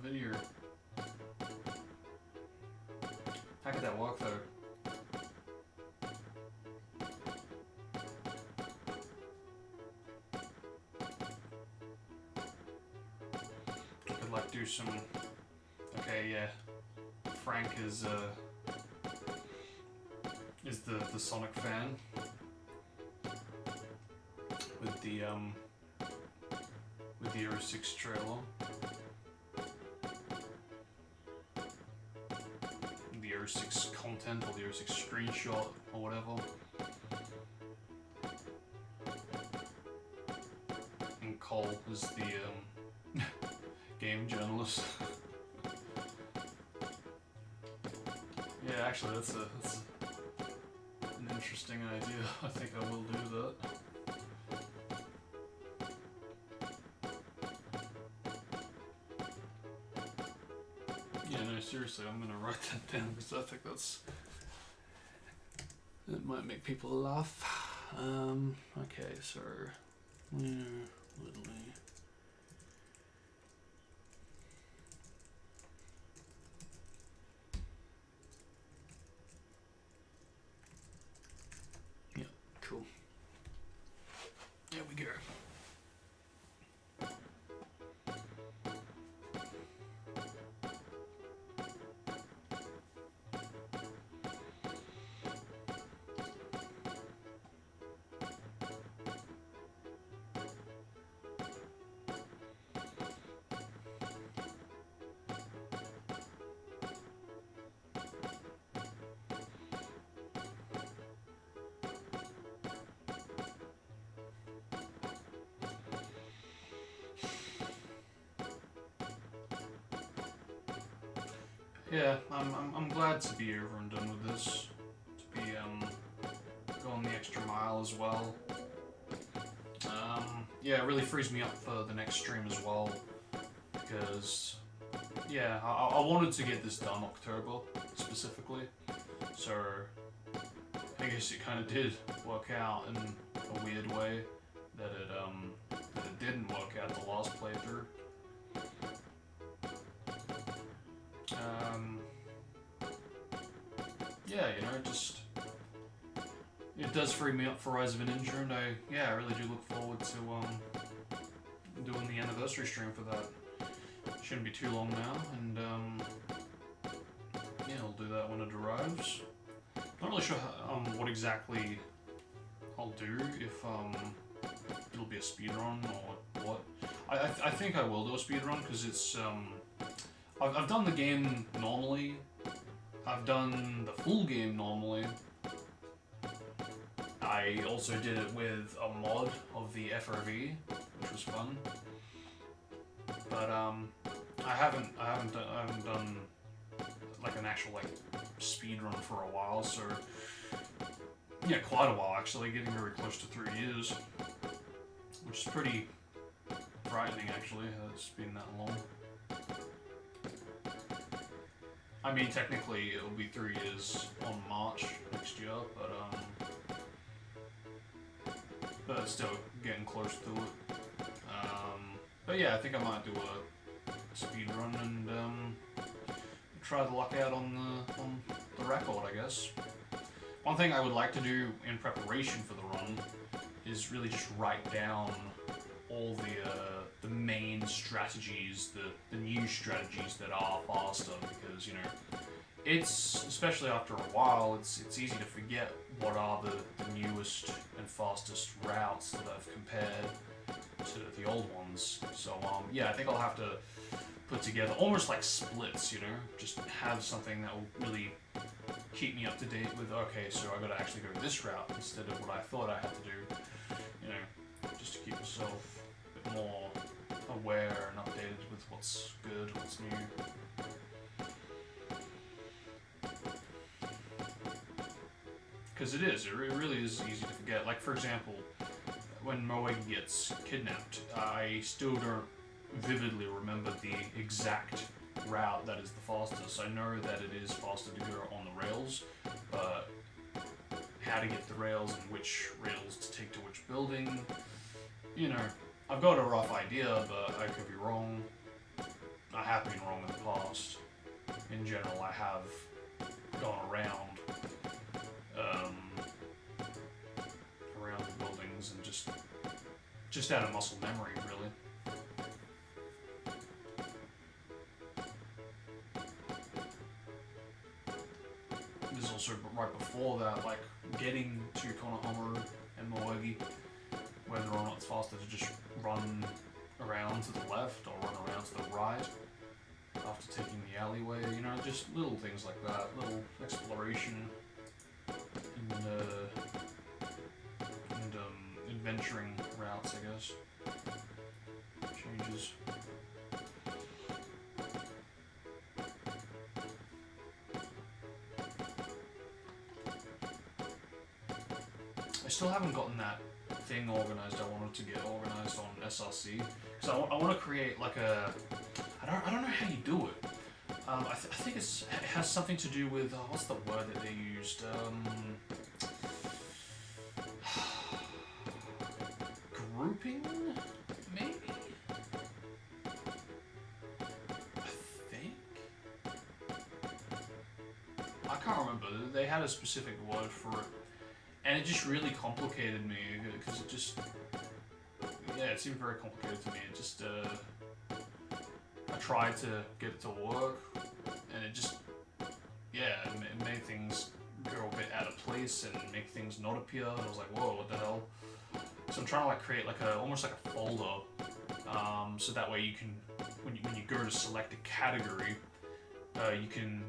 video. How could that work though? Like do some. Okay, yeah. Frank is the Sonic fan with the 06 trailer, the 06 content or the 06 screenshot or whatever. And Cole is the game journalist. Yeah, actually, that's an interesting idea. I think I will do that. Yeah, no, seriously, I'm gonna write that down because I think that might make people laugh. Okay, so literally. Cool. There we go. Yeah, I'm glad to be over and done with this. To be going the extra mile as well. Yeah, it really frees me up for the next stream as well, because yeah, I wanted to get this done October specifically, so I guess it kind of did work out in a weird way that it didn't work out the last playthrough. Yeah, you know, it does free me up for Rise of a Ninja, and I really do look forward to doing the anniversary stream for that. shouldn't be too long now, and yeah, I'll do that when it arrives. Not really sure what exactly I'll do, if it'll be a speedrun or what. I think I will do a speedrun because it's I've done the game normally. I've done the full game normally. I also did it with a mod of the FRV, which was fun. But I haven't done like an actual like speedrun for a while, so yeah, quite a while actually, getting very close to 3 years, which is pretty frightening actually. It's been that long. I mean, technically it'll be 3 years on March next year, but still getting close to it. But yeah, I think I might do a speed run and try to luck out on the record, I guess. One thing I would like to do in preparation for the run is really just write down all the main strategies, the new strategies that are faster, because you know, it's, especially after a while, it's easy to forget what are the newest and fastest routes that I've compared to the old ones. So yeah, I think I'll have to put together almost like splits, you know, just have something that will really keep me up to date with, okay, so I gotta actually go this route instead of what I thought I had to do, you know, just to keep myself a bit more aware and updated with what's good, what's new. Because it really is easy to forget. Like, for example, when Moegi gets kidnapped, I still don't vividly remember the exact route that is the fastest. I know that it is faster to go on the rails, but how to get the rails and which rails to take to which building, you know, I've got a rough idea, but I could be wrong. I have been wrong in the past. In general, I have gone around the buildings and just out of muscle memory, really. There's also right before that, like getting to Konohamaru and Moegi, whether or not it's faster to just run around to the left or run around to the right after taking the alleyway, you know, just little things like that, little exploration and adventuring routes, I guess. Changes. I still haven't gotten that thing organized I wanted to get organized on SRC, because I want to create like a, I don't know how you do it. I think it has something to do with what's the word that they used? Grouping, maybe. I think. I can't remember. They had a specific word for it, and it just really complicated me because it just, yeah, it seemed very complicated to me. It just, I tried to get it to work, and it just, yeah, it made things go a bit out of place and make things not appear. And I was like, whoa, what the hell? So I'm trying to like create like almost like a folder, so that way you can, when you go to select a category, you can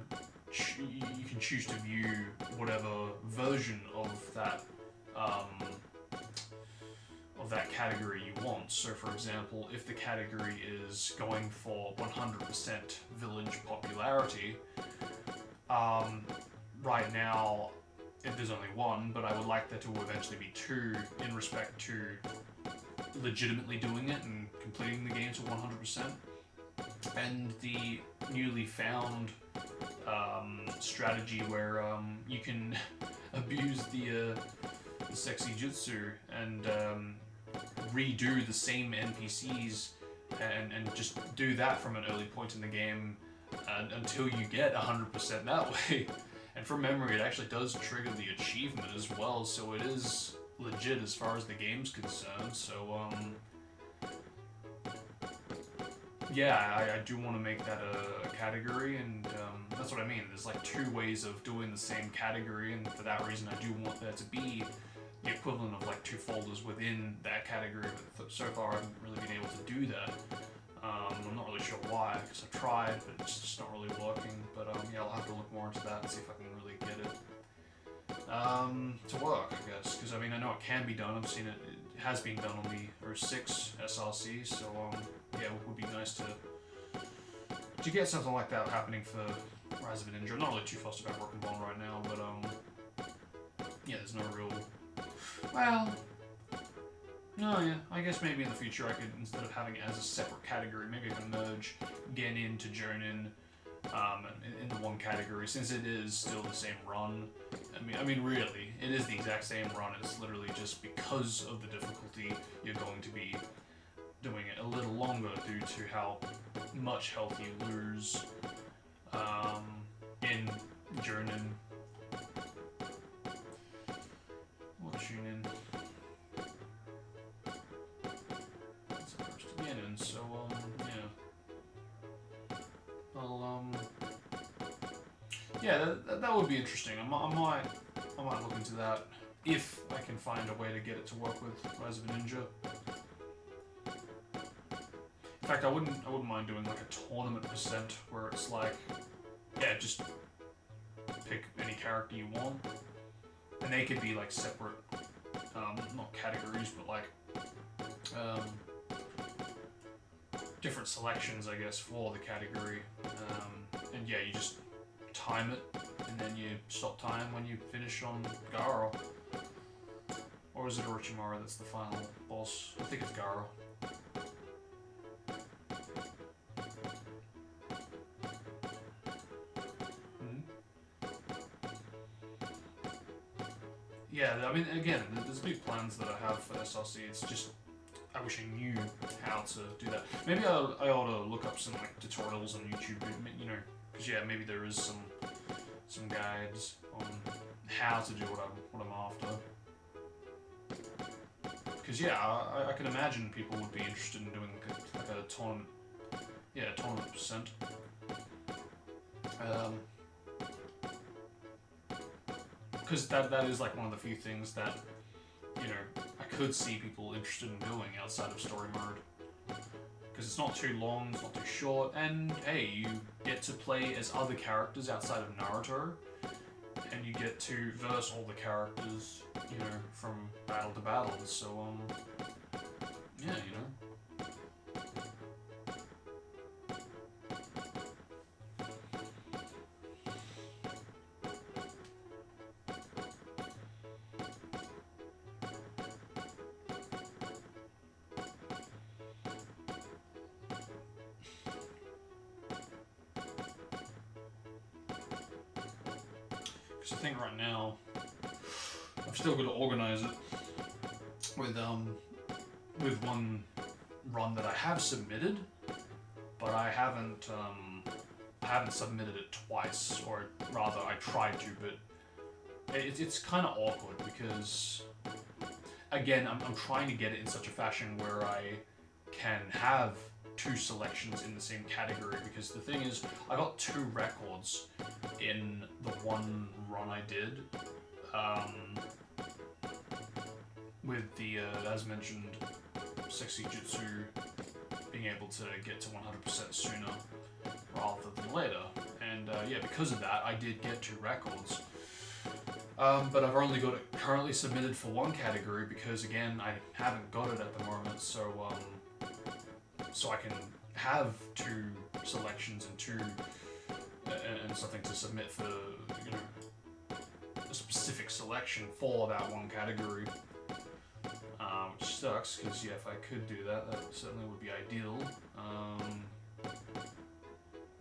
choose to view whatever version of that category you want. So for example, if the category is going for 100% village popularity, right now there's only one, but I would like there to eventually be two in respect to legitimately doing it and completing the game to 100%. And the newly found strategy where you can abuse the sexy jutsu and redo the same NPCs and just do that from an early point in the game until you get 100% that way. And from memory, it actually does trigger the achievement as well, so it is legit as far as the game's concerned. So yeah, I do want to make that a category, and that's what I mean. There's like two ways of doing the same category, and for that reason, I do want there to be the equivalent of like two folders within that category. But so far, I haven't really been able to do that. I'm not really sure why, because I've tried, but it's just not really working. But yeah, I'll have to look more into that and see if I can really get it to work, I guess. Because I mean, I know it can be done. I've seen it. It has been done on the 06 SRC, so yeah, it would be nice to get something like that happening for Rise of a Ninja. I'm not really too fussed about Broken Bond right now, but yeah, there's no real. Well, no, yeah, I guess maybe in the future I could, instead of having it as a separate category, maybe I can merge Genin to Jonin into one category, since it is still the same run. I mean, really, it is the exact same run. It's literally just because of the difficulty, you're going to be doing it a little longer due to how much health you lose in Jonin. Or Chunin. That's the first to get in, so yeah. I'll yeah, that would be interesting. I might look into that if I can find a way to get it to work with Rise of a Ninja. In fact, I wouldn't mind doing like a tournament percent where it's like, yeah, just pick any character you want, and they could be like separate, not categories, but like different selections, I guess, for the category. And yeah, you just time it, and then you stop time when you finish on Garo. Or is it Orochimaru that's the final boss? I think it's Garo. Yeah, I mean, again, there's big plans that I have for SRC. It's just, I wish I knew how to do that. Maybe I ought to look up some like tutorials on YouTube, you know, because yeah, maybe there is some guides on how to do what I'm after. Because yeah, I can imagine people would be interested in doing like a tournament, yeah, tournament percent. Because that is like one of the few things that, you know, I could see people interested in doing outside of story mode. Because it's not too long, it's not too short, and hey, you get to play as other characters outside of Naruto, and you get to verse all the characters, you know, from battle to battle, so, yeah, you know. I think right now I've still got to organize it with one run that I have submitted, but I haven't submitted it twice, or rather I tried to, but it's kind of awkward because again I'm trying to get it in such a fashion where I can have two selections in the same category, because the thing is, I got 2 records in the one run I did, with the, as mentioned, Sexy Jutsu being able to get to 100% sooner rather than later, and yeah, because of that, I did get 2 records. But I've only got it currently submitted for one category because, again, I haven't got it at the moment, so I can have 2 selections and something to submit for, you know, a specific selection for that one category, which sucks because yeah, if I could do that, that certainly would be ideal.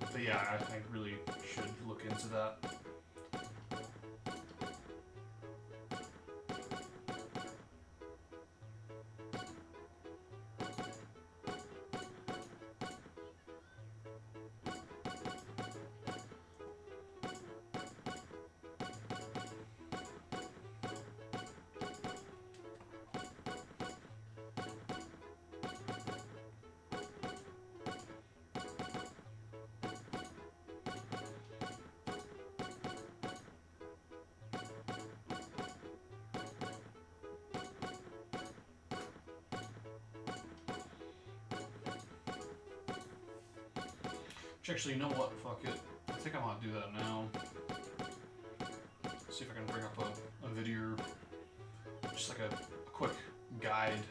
But yeah, I really should look into that. Which actually, you know what? Fuck it. I think I might do that now. See if I can bring up a video, just like a quick guide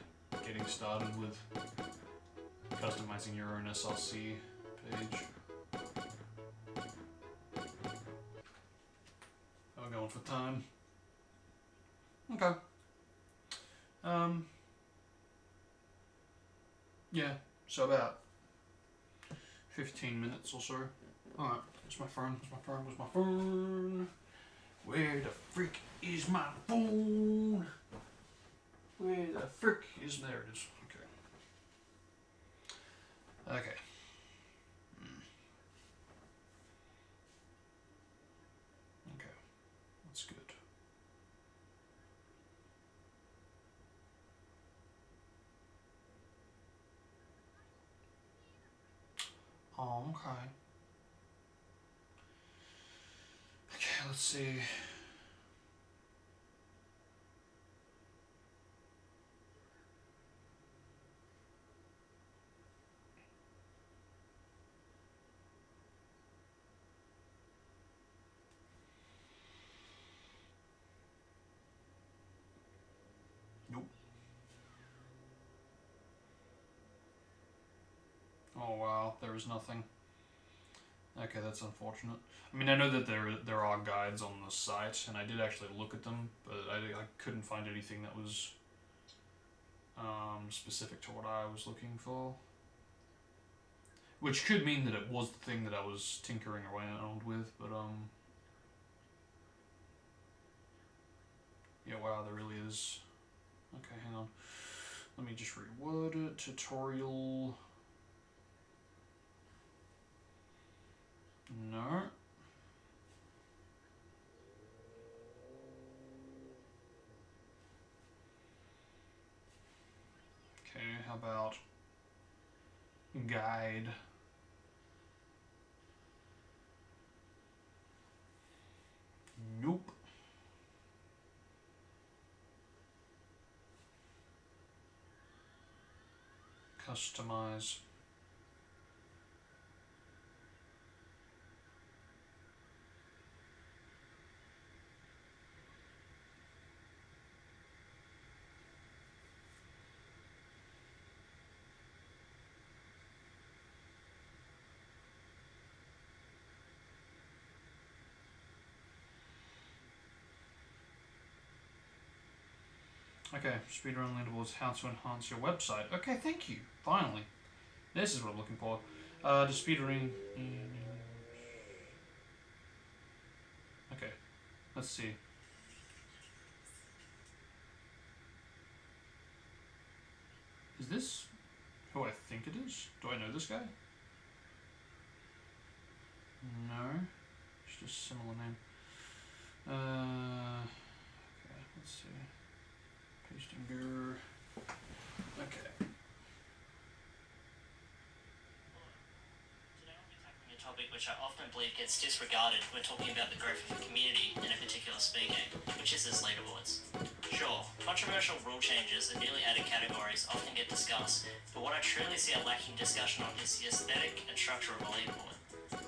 getting started with customizing your own SRC page. I'm going for time. Okay. Yeah, so about 15 minutes or so. Alright, where's my phone? Where's my phone? Where's my phone? Where the frick is my phone? Where the frick is... There it is. Okay. Okay. Okay. That's good. Oh, okay. Okay, let's see. Nope. Oh wow, there is nothing. Okay, that's unfortunate. I mean, I know that there are guides on the site, and I did actually look at them, but I couldn't find anything that was specific to what I was looking for. Which could mean that it was the thing that I was tinkering around with, but yeah, wow, there really is. Okay, hang on. Let me just reword it. Tutorial. No. Okay, how about guide? Nope. Customize. Okay, speedrun leaderboards, how to enhance your website. Okay, thank you. Finally. This is what I'm looking for. The speedrunning... Okay, let's see. Is this who I think it is? Do I know this guy? No. It's just a similar name. Okay, let's see. Pasting gear. Okay. Today I'll be tackling a topic which I often believe gets disregarded when talking about the growth of a community in a particular speed game, which is its leaderboards. Sure, controversial rule changes and newly added categories often get discussed, but what I truly see a lacking discussion on is the aesthetic and structure of a leaderboard.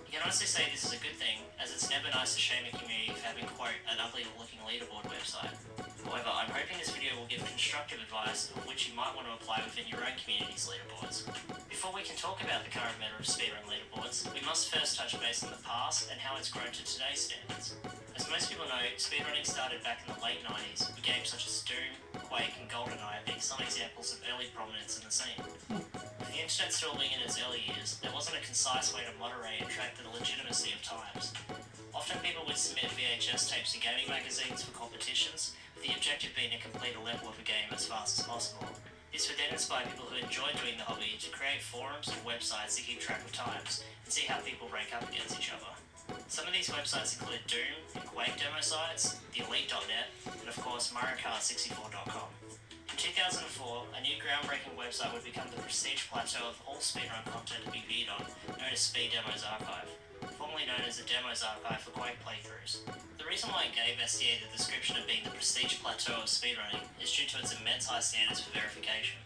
You can honestly say this is a good thing, as it's never nice to shame a community for having, quote, an ugly looking leaderboard website. However, I'm hoping this video will give constructive advice of which you might want to apply within your own community's leaderboards. Before we can talk about the current meta of speedrun leaderboards, we must first touch base on the past and how it's grown to today's standards. As most people know, speedrunning started back in the late 90s, with games such as Doom, Quake and GoldenEye being some examples of early prominence in the scene. With the internet still being in its early years, there wasn't a concise way to moderate and track the legitimacy of times. Often people would submit VHS tapes to gaming magazines for competitions, with the objective being to complete a level of a game as fast as possible. This would then inspire people who enjoy doing the hobby to create forums and websites to keep track of times and see how people rank up against each other. Some of these websites include Doom and Quake demo sites, theelite.net, and of course MarioKart64.com. In 2004, a new groundbreaking website would become the prestige plateau of all speedrun content to be viewed on, known as Speed Demos Archive, formerly known as the Demos Archive for Quake playthroughs. The reason why I gave SDA the description of being the prestige plateau of speedrunning is due to its immense high standards for verification.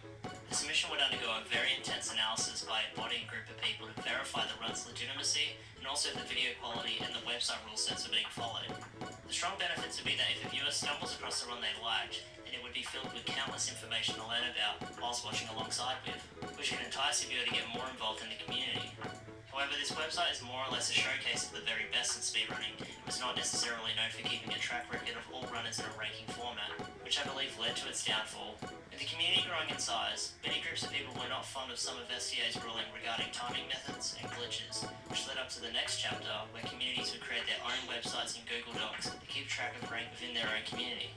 The The submission would undergo a very intense analysis by a body and group of people to verify the run's legitimacy and also if the video quality and the website rule sets are being followed. The strong benefits would be that if a viewer stumbles across the run they liked, then it would be filled with countless information to learn about whilst watching alongside with, which could entice the viewer to get more involved in the community. However, this website is more or less a showcase of the very best in speedrunning and was not necessarily known for keeping a track record of all runners in a ranking format, which I believe led to its downfall. With the community growing in size, many groups of people were not fond of some of STA's ruling regarding timing methods and glitches, which led up to the next chapter where communities would create their own websites in Google Docs to keep track of rank within their own community.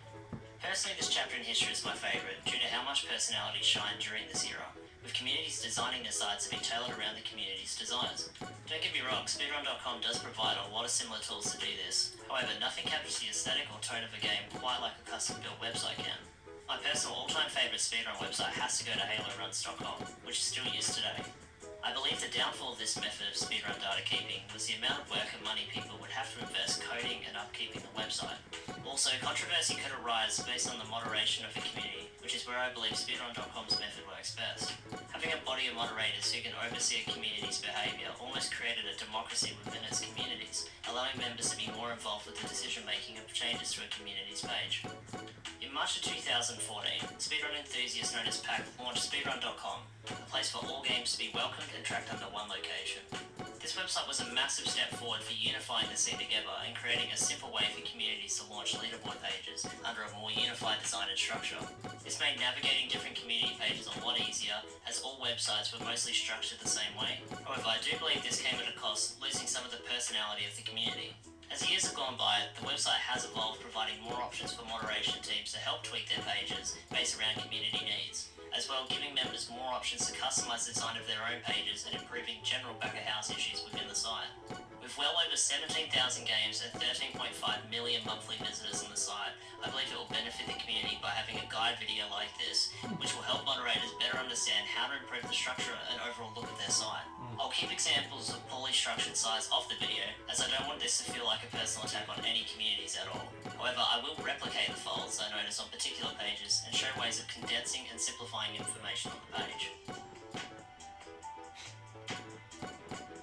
Personally, this chapter in history is my favourite due to how much personality shined during this era, with communities designing their sites to be tailored around the community's desires. Don't get me wrong, speedrun.com does provide a lot of similar tools to do this, however nothing captures the aesthetic or tone of a game quite like a custom-built website can. My personal all-time favourite speedrun website has to go to haloruns.com, which is still used today. I believe the downfall of this method of speedrun data keeping was the amount of work and money people would have to invest coding and upkeeping the website. Also, controversy could arise based on the moderation of the community, which is where I believe speedrun.com's method works best. Having a body of moderators who can oversee a community's behaviour almost created a democracy within its communities, allowing members to be more involved with the decision-making of changes to a community's page. In March of 2014, speedrun enthusiast known as PAC launched speedrun.com, a place for all games to be welcomed and tracked under one location. This website was a massive step forward for unifying the scene together and creating a simple way for communities to launch leaderboard pages under a more unified design and structure. This made navigating different community pages a lot easier, as all websites were mostly structured the same way. However, I do believe this came at a cost, losing some of the personality of the community. As the years have gone by, the website has evolved, providing more options for moderation teams to help tweak their pages based around community needs, as well giving members more options to customize the design of their own pages and improving general back-of-house issues within the site. With well over 17,000 games and 13.5 million monthly visitors on the site, I believe it will benefit the community by having a guide video like this, which will help moderators better understand how to improve the structure and overall look of their site. I'll keep examples of poorly structured sites off the video, as I don't want this to feel like a personal attack on any communities at all. However, I will replicate the faults I notice on particular pages and show ways of condensing and simplifying information on the page.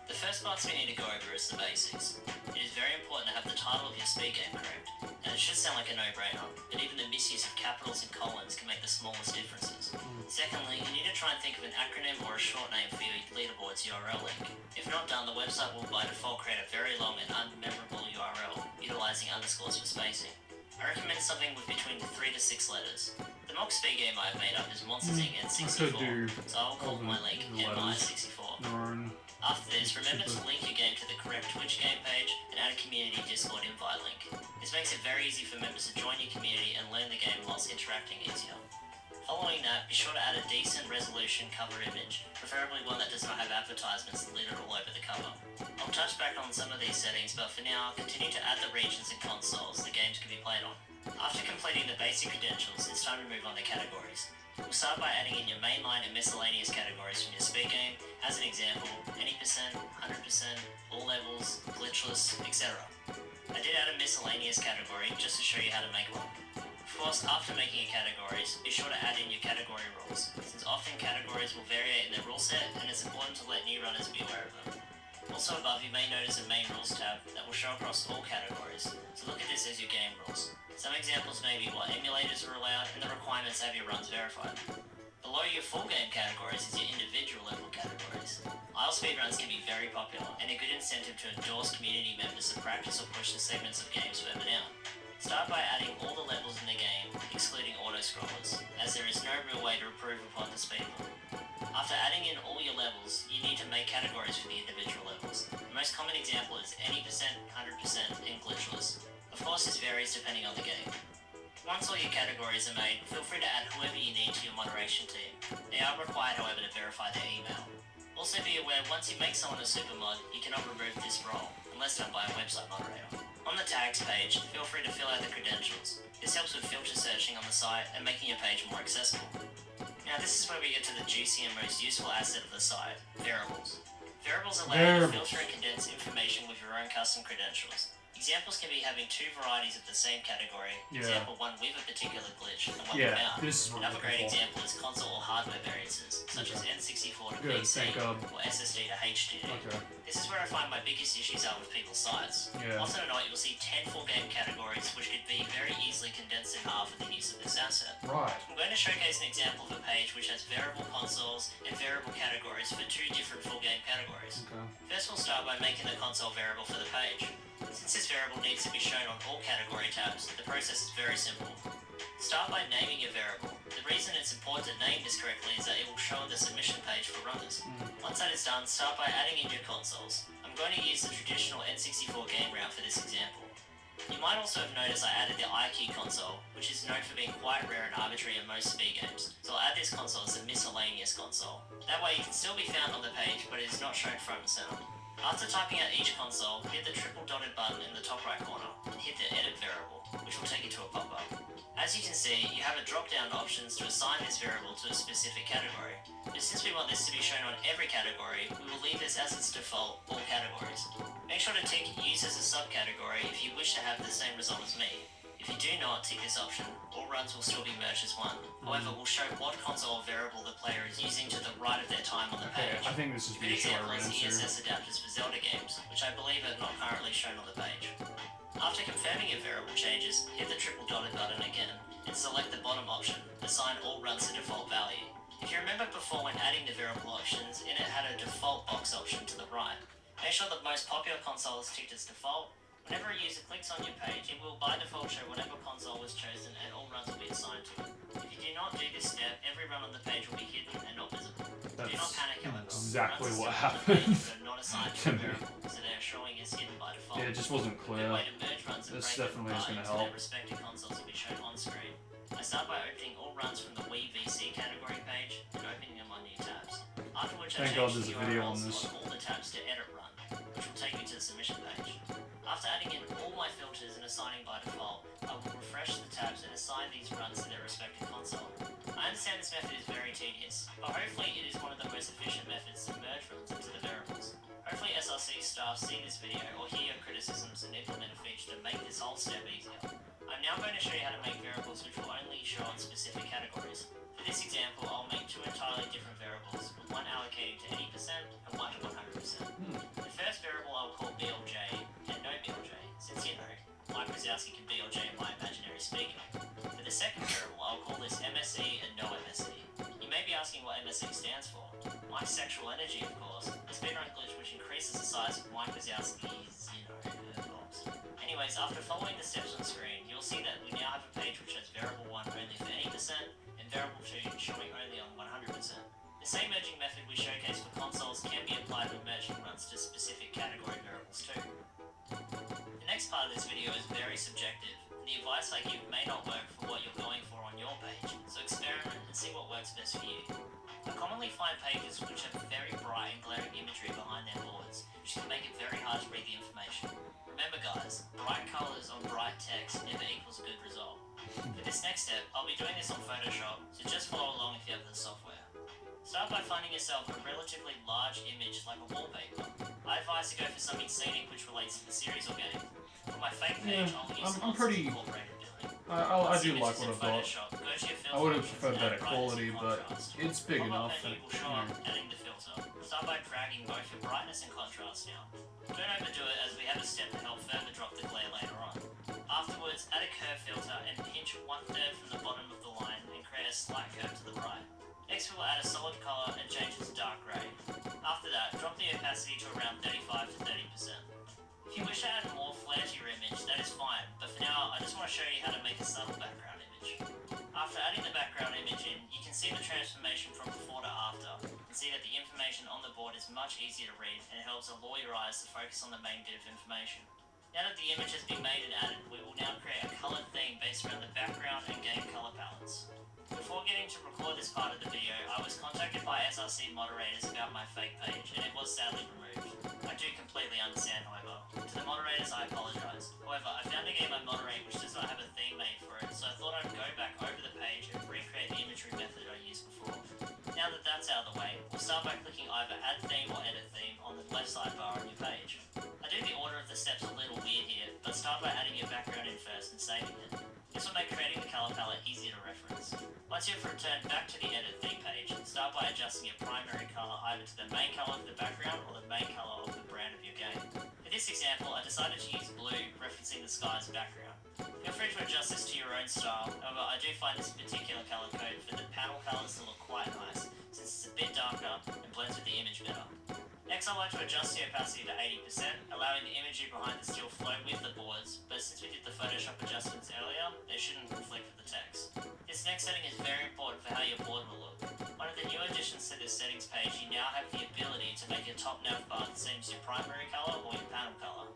The first parts we need to go over is the basics. It is very important to have the title of your speed game correct, and it should sound like a no-brainer, but even the misuse of capitals and colons can make the smallest differences. Secondly, you need to try and think of an acronym or a short name for your leaderboard's URL link. If not done, the website will by default create a very long and unmemorable URL, utilising underscores for spacing. I recommend something with between 3 to 6 letters. The mock speed game I have made up is Monsters Inc. N64, so I will call my link MI64. After this, remember to link your game to the correct Twitch game page and add a community Discord invite link. This makes it very easy for members to join your community and learn the game whilst interacting easier. Following that, be sure to add a decent resolution cover image, preferably one that does not have advertisements littered all over the cover. I'll touch back on some of these settings, but for now, continue to add the regions and consoles the games can be played on. After completing the basic credentials, it's time to move on to categories. We'll start by adding in your mainline and miscellaneous categories from your speed game, as an example, any percent, 100%, all levels, glitchless, etc. I did add a miscellaneous category just to show you how to make one. Of course, after making your categories, be sure to add in your category rules, since often categories will vary in their rule set and it's important to let new runners be aware of them. Also above, you may notice a main rules tab that will show across all categories, so look at this as your game rules. Some examples may be what emulators are allowed and the requirements to have your runs verified. Below your full game categories is your individual level categories. Isle speedruns can be very popular and a good incentive to endorse community members to practice or push the segments of games further down. Start by adding all the levels in the game, excluding auto-scrollers, as there is no real way to improve upon the speed level. After adding in all your levels, you need to make categories for the individual levels. The most common example is any percent, 100%, and glitchless. Of course, this varies depending on the game. Once all your categories are made, feel free to add whoever you need to your moderation team. They are required, however, to verify their email. Also be aware, once you make someone a supermod, you cannot remove this role, unless done by a website moderator. On the tags page, feel free to fill out the credentials. This helps with filter searching on the site and making your page more accessible. Now this is where we get to the juicy and most useful asset of the site, variables. Variables allow you to filter and condense information with your own custom credentials. Examples can be having two varieties of the same category. Yeah. Example one with a particular glitch and one Yeah, without. this is what Another I'm great looking example is console or hardware variances, such as N64 to Good, PC thank God. or SSD to HDD. Okay. This is where I find my biggest issues are with people's sites. Yeah. Often or not, you'll see 10 full game categories which could be very easily condensed in half with the use of this asset. Right. I'm going to showcase an example of a page which has variable consoles and variable categories for two different full game categories. Okay. First, we'll start by making the console variable for the page. Since this variable needs to be shown on all category tabs, the process is very simple. Start by naming your variable. The reason it's important to name this correctly is that it will show on the submission page for runners. Once that is done, start by adding in your consoles. I'm going to use the traditional N64 game route for this example. You might also have noticed I added the IQ console, which is known for being quite rare and arbitrary in most speed games, so I'll add this console as a miscellaneous console. That way it can still be found on the page, but it is not shown front and center. After typing out each console, hit the triple dotted button in the top right corner, and hit the edit variable, which will take you to a pop-up. As you can see, you have a drop-down options to assign this variable to a specific category. But since we want this to be shown on every category, we will leave this as its default, all categories. Make sure to tick use as a subcategory if you wish to have the same result as me. If you do not tick this option, all runs will still be merged as one. However, we'll show what console variable the player is using to the right of their time on the page. I think this is A the good issue I example ran is into. ESS adapters for Zelda games, which I believe are not currently shown on the page. After confirming your variable changes, hit the triple dotted button again, and select the bottom option, assign all runs to default value. If you remember before when adding the variable options, it had a default box option to the right. Make sure the most popular console is ticked as default. Whenever a user clicks on your page, it will by default show whatever console was chosen and all runs will be assigned to it. If you do not do this step, every run on the page will be hidden and not visible. Do not panic, however. exactly Runs what are still on the page happened. but are not assigned to a variable, so they are showing as hidden by default. Yeah, it just wasn't A clear. good way to merge runs and This break them definitely is apart gonna into help. their respective consoles will be shown on screen. I start by opening all runs from the Wii VC category page and opening them on new tabs. After which I Thank God change there's the a video on URLs this. on all the tabs to edit run, which will take me to the submission page. After adding in all my filters and assigning by default, I will refresh the tabs and assign these runs to their respective console. I understand this method is very tedious, but hopefully it is one of the most efficient methods to merge runs into the variables. Hopefully SRC staff see this video or hear your criticisms and implement a feature to make this whole step easier. I'm now going to show you how to make variables which will only show on specific categories. For this example, I'll make two entirely different variables, with one allocating to 80% and one to 100%. The first variable I'll call BLJ and no BLJ, since you know, Mike Wazowski can BLJ in my imaginary speaker. For the second variable, I'll call this MSE and no MSE. You may be asking what MSE stands for. Mike's sexual energy, of course, a speedrun glitch which increases the size of Mike Wazowski's, box. Anyways, after following the steps on screen, you'll see that we now have a page which has variable 1 only for 80% and variable 2 showing only on 100%. The same merging method we showcased for consoles can be applied with merging runs to specific category variables too. The next part of this video is very subjective, and the advice I give may not work for what you're going for on your page, so experiment and see what works best for you. I commonly find pages which have very bright and glaring imagery behind their boards, which can make it very hard to read the information. Remember guys, bright colours on bright text never equals a good result. For this next step, I'll be doing this on Photoshop, so just follow along if you have the software. Start by finding yourself a relatively large image like a wallpaper. I advise to go for something scenic which relates to the series or game. For my fake page, I'll use I'm pretty. incorporated building. I do like what I've got. Photoshop, go to your I would have filter preferred options and better add brightness quality, and but contrast. it's big Pop-up enough. menu will show up adding the filter. Start by dragging both your brightness and contrast now. Don't overdo it as we have a step to help further drop the glare later on. Afterwards, add a curve filter and pinch 1/3 from the bottom of the line and create a slight curve to the right. Next we will add a solid colour and change it to dark grey. After that, drop the opacity to around 35 to 30%. If you wish to add more flare to your image, that is fine, but for now I just want to show you how to make a subtle background image. After adding the background image in, you can see the transformation from before to after, and see that the information on the board is much easier to read and it helps allure your eyes to focus on the main bit of information. Now that the image has been made and added, we will now create a coloured theme based around the background and game colour palettes. Before getting to record this part of the video, I was contacted by SRC moderators about my fake page, and it was sadly removed. I do completely understand, however. To the moderators, I apologise. However, I found a game I moderate which does not have a theme made for it, so I thought I'd go back over the page and recreate the imagery method I used before. Now that that's out of the way, we'll start by clicking either Add Theme or Edit Theme on the left sidebar on your page. I do the order of the steps a little weird here, but saving it. This will make creating the colour palette easier to reference. Once you've returned back to the edit theme page, start by adjusting your primary colour either to the main colour of the background or the main colour of the brand of your game. For this example, I decided to use blue, referencing the sky's background. Feel free to adjust this to your own style, however I do find this particular colour code for the panel colours to look quite nice, since it's a bit darker and blends with the image better. Next, I like to adjust the opacity to 80%, allowing the imagery behind to still flow with the boards, but since we did the Photoshop adjustments earlier, they shouldn't conflict with the text. This next setting is very important for how your board will look. One of the new additions to this settings page, you now have the ability to make your top nav bar the same as your primary colour or your panel colour.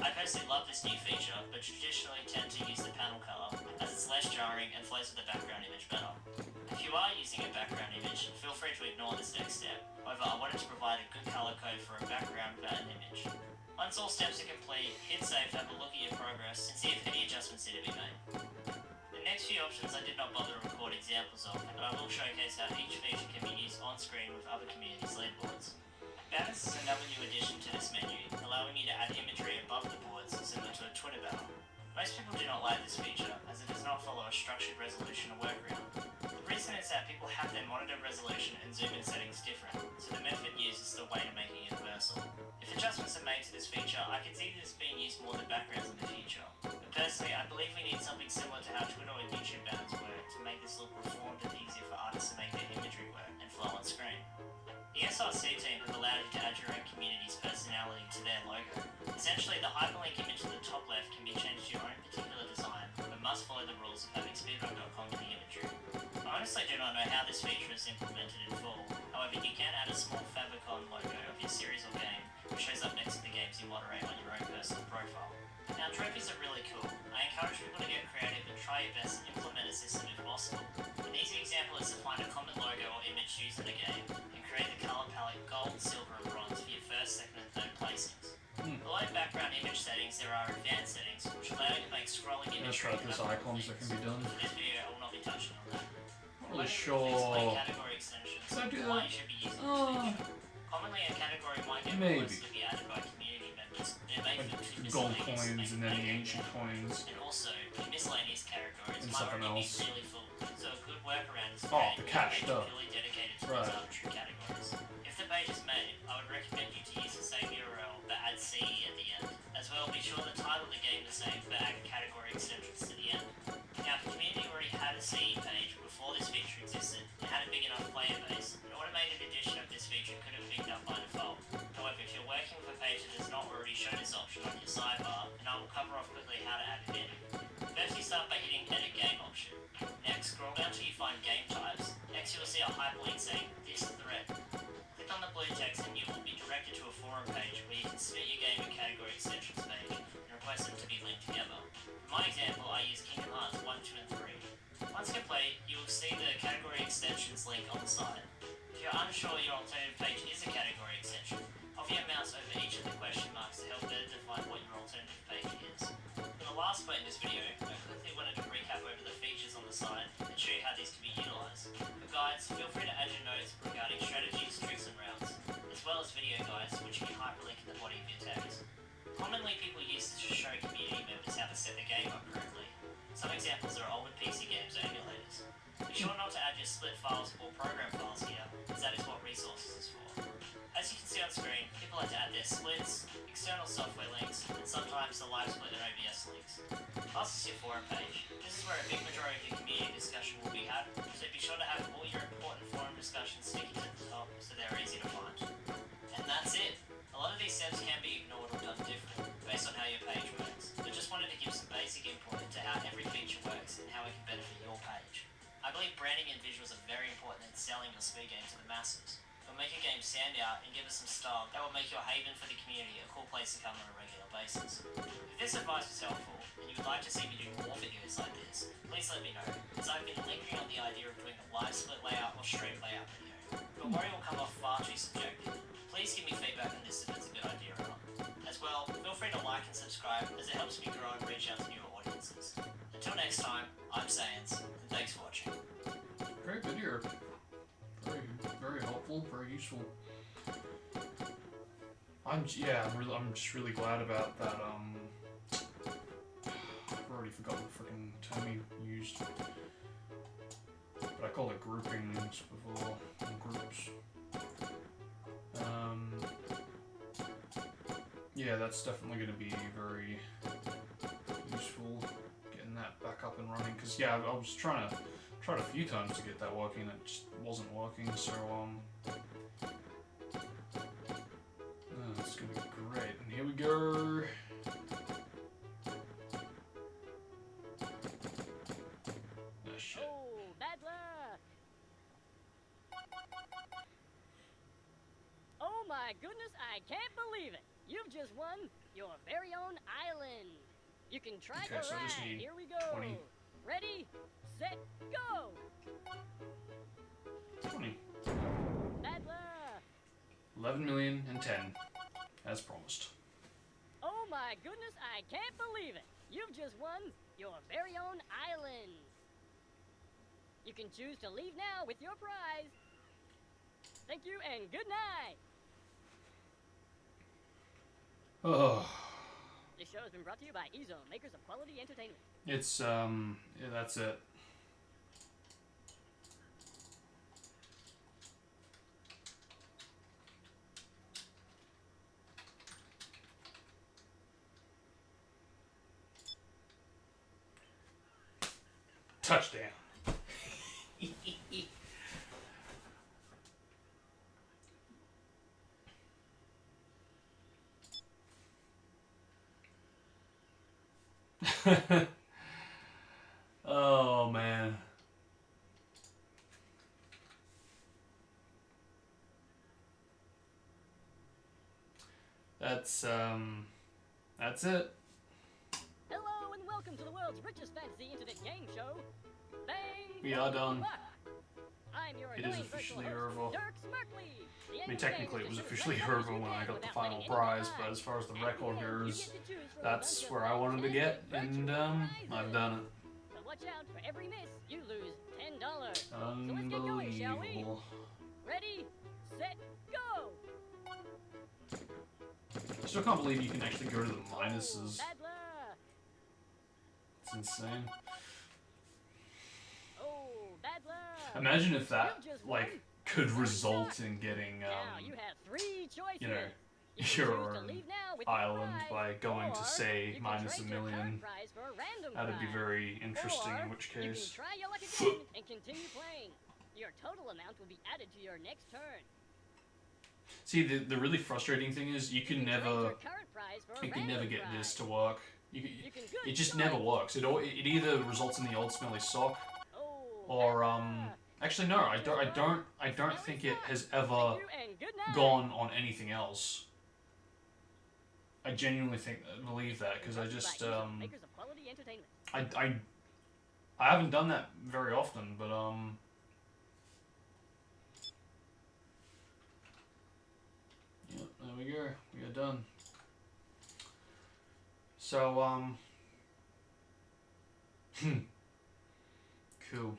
I personally love this new feature, but traditionally tend to use the panel colour, as it's less jarring and flows with the background image better. If you are using a background image, feel free to ignore this next step. However, I wanted to provide a good colour code for a background without an image. Once all steps are complete, hit save to have a look at your progress and see if any adjustments need to be made. The next few options I did not bother to record examples of, but I will showcase how each feature can be used on screen with other communities' leaderboards. Banners is another new addition to this menu, allowing you to add imagery above the boards similar to a Twitter banner. Most people do not like this feature, as it does not follow a structured resolution to work around. The reason is that people have their monitor resolution and zoom in settings different, so the method used is the way to make it universal. If adjustments are made to this feature, I could see this being used more than backgrounds in the future. But personally, I believe we need something similar to how Twitter and YouTube banners work to make this look reformed and easier for artists to make their imagery work and flow on screen. The SRC team have allowed you to add your own community's personality to their logo. Essentially, the hyperlink image to the top left can be changed to your own particular design, but must follow the rules of having speedrun.com in the imagery. I honestly do not know how this feature is implemented in full, however you can add a small favicon logo of your series or game, which shows up next to the games you moderate on your own personal profile. Now, trophies are really cool. I encourage people to get creative and try your best to implement a system if possible. An easy example is to find a common logo or image used in a game, and create the colour palette gold, silver and bronze for your first, second and third placings. Below background image settings, there are advanced settings, which allow you to make scrolling imagery. That's right, there's icons that can be done. For this video, I will not be touching on that. Not really sure. Category extensions. Can I do Why that? you should be using this feature. Commonly, a category might get requests to be added by community members. They're made Like for gold miscellaneous coins and then the game ancient coins. and also, the miscellaneous categories And might something already else. be really full. So a good workaround is to Oh, create the a cached page up. purely dedicated to Right. these arbitrary categories. If the page is made, I would recommend you to use the same URL but add CE at the end. As well, be sure the title of the game the same but add category extensions to the end. Now, if the community already had a CE page before this feature existed and had a big enough player base, an automated addition of this feature could have been done by default. However, if you're working with a page that does not already show this option on your sidebar, then I will cover off quickly how to add it in. First, you start by hitting Edit Game option. Next, scroll down till you find Game Types. Next, you will see a hyperlink saying This Thread. Click on the blue text and you will be directed to a forum page where you can submit your game and category extensions page and request them to be linked together. In my example, I use Kingdom Hearts 1, 2 and 3. Once complete, you will see the category extensions link on the side. If you're unsure your alternative page is a category extension, hover your mouse over each of the question marks to help better define what your alternative page is. In the last point in this video, I quickly wanted to recap over the features on the side and show you how these can be utilised. For guides, feel free to add your notes regarding strategies, tricks and routes, as well as video guides which you can hyperlink in the body of your text. Commonly people use this to show community members how to set the game up correctly. Some examples are older PC games or emulators. Be sure not to add your split files or program files here, as that is what resources is for. As you can see on screen, people like to add their splits, external software links, and sometimes the live split and OBS links. Last is your forum page. This is where a big majority of your community discussion will be had, so be sure to have all your important forum discussions sticking to the top so they're easy to find. And that's it! A lot of these steps can be ignored or done different, based on how your page works, but just wanted to give some basic input into how every feature works and how it can benefit your page. I believe branding and visuals are very important in selling your speed game to the masses. It'll make your game stand out and give it some style that will make your haven for the community a cool place to come on a regular basis. If this advice was helpful and you would like to see me do more videos like this, please let me know, as I've been lingering on the idea of doing a live split layout or stream layout video, but worry will come off far too subjective. Please give me feedback on this if it's a good idea or not. As well, feel free to like and subscribe as it helps me grow and reach out to newer audiences. Until next time, I'm Sans, and thanks for watching. Great video. Very helpful, very useful. I'm just really glad about that. I've already forgotten the term you used. But I called it groupings before, groups. Yeah, that's definitely going to be very useful, getting that back up and running. Because yeah, I was tried a few times to get that working, it just wasn't working. So it's going to be great. And here we go. My goodness, I can't believe it. You've just won your very own island. You can try the ride. Here we go. 20. Ready, set, go. 20. Bad luck. 11 million and 10, as promised. Oh my goodness, I can't believe it. You've just won your very own island. You can choose to leave now with your prize. Thank you and good night. Oh. This show has been brought to you by E-Zone, makers of quality entertainment. It's, yeah, that's it. Touchdown. Oh man. That's it. Hello and welcome to the world's richest fantasy internet game show. Bang! We are done. I'm your It is officially over. Dirk Smirkley. I mean, technically it was officially over when I got the final prize, but as far as the record goes, that's where I wanted to get, and I've done it. But watch out, for every miss, you lose $10. So let's get going, shall we? Unbelievable. Ready, set, go! I still can't believe you can actually go to the minuses. Bad luck. It's insane. Oh, bad luck. Imagine if that, like, could result in getting, now you have 3 choices. you know, You can choose to your leave now with your island prize, by going to, or say, you can minus trade a your current million. prize for a random That'd be prize. very interesting, Or in which you can case... try your luck again and continue playing. Your total amount will be added to your next turn. See, the really frustrating thing is you can trade never... your current prize for a You can never random get prize. this to work. You can good It just choice. never works. It either results in the old smelly sock, Oh, or bad luck. actually no, I don't think it has ever Thank you and good night. gone on anything else. I genuinely believe that, because I just Makers of quality entertainment. I haven't done that very often, but yeah, there we go. We are done. So cool.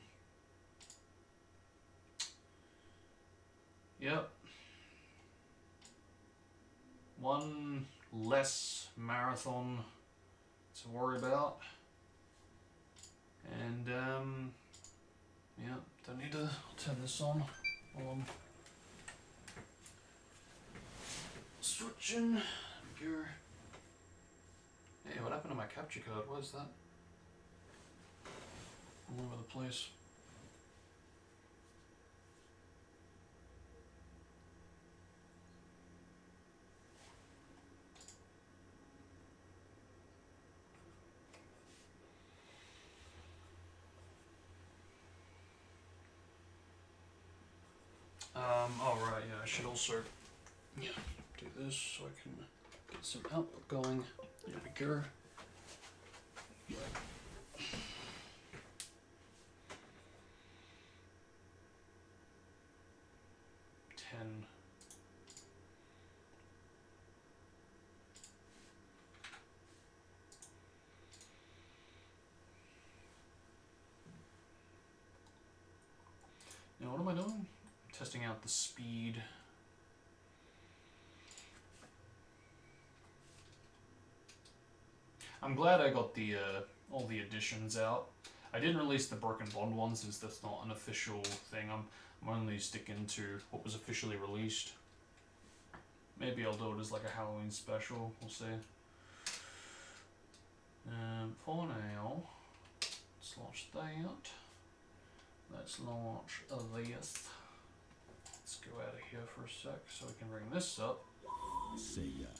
Yep. One less marathon to worry about. And yeah, don't need to turn this on while I'm switching. Here. Hey, what happened to my capture card? What is that? All over the place. Oh right, yeah, I should also do this so I can get some output going. There we go. Ten. Now what am I doing? Testing out the speed. I'm glad I got the all the additions out. I didn't release the Broken Bond one since that's not an official thing. I'm only sticking to what was officially released. Maybe I'll do it as like a Halloween special. We'll see. For now, let's launch that. Let's launch this. Let's go out of here for a sec so we can bring this up.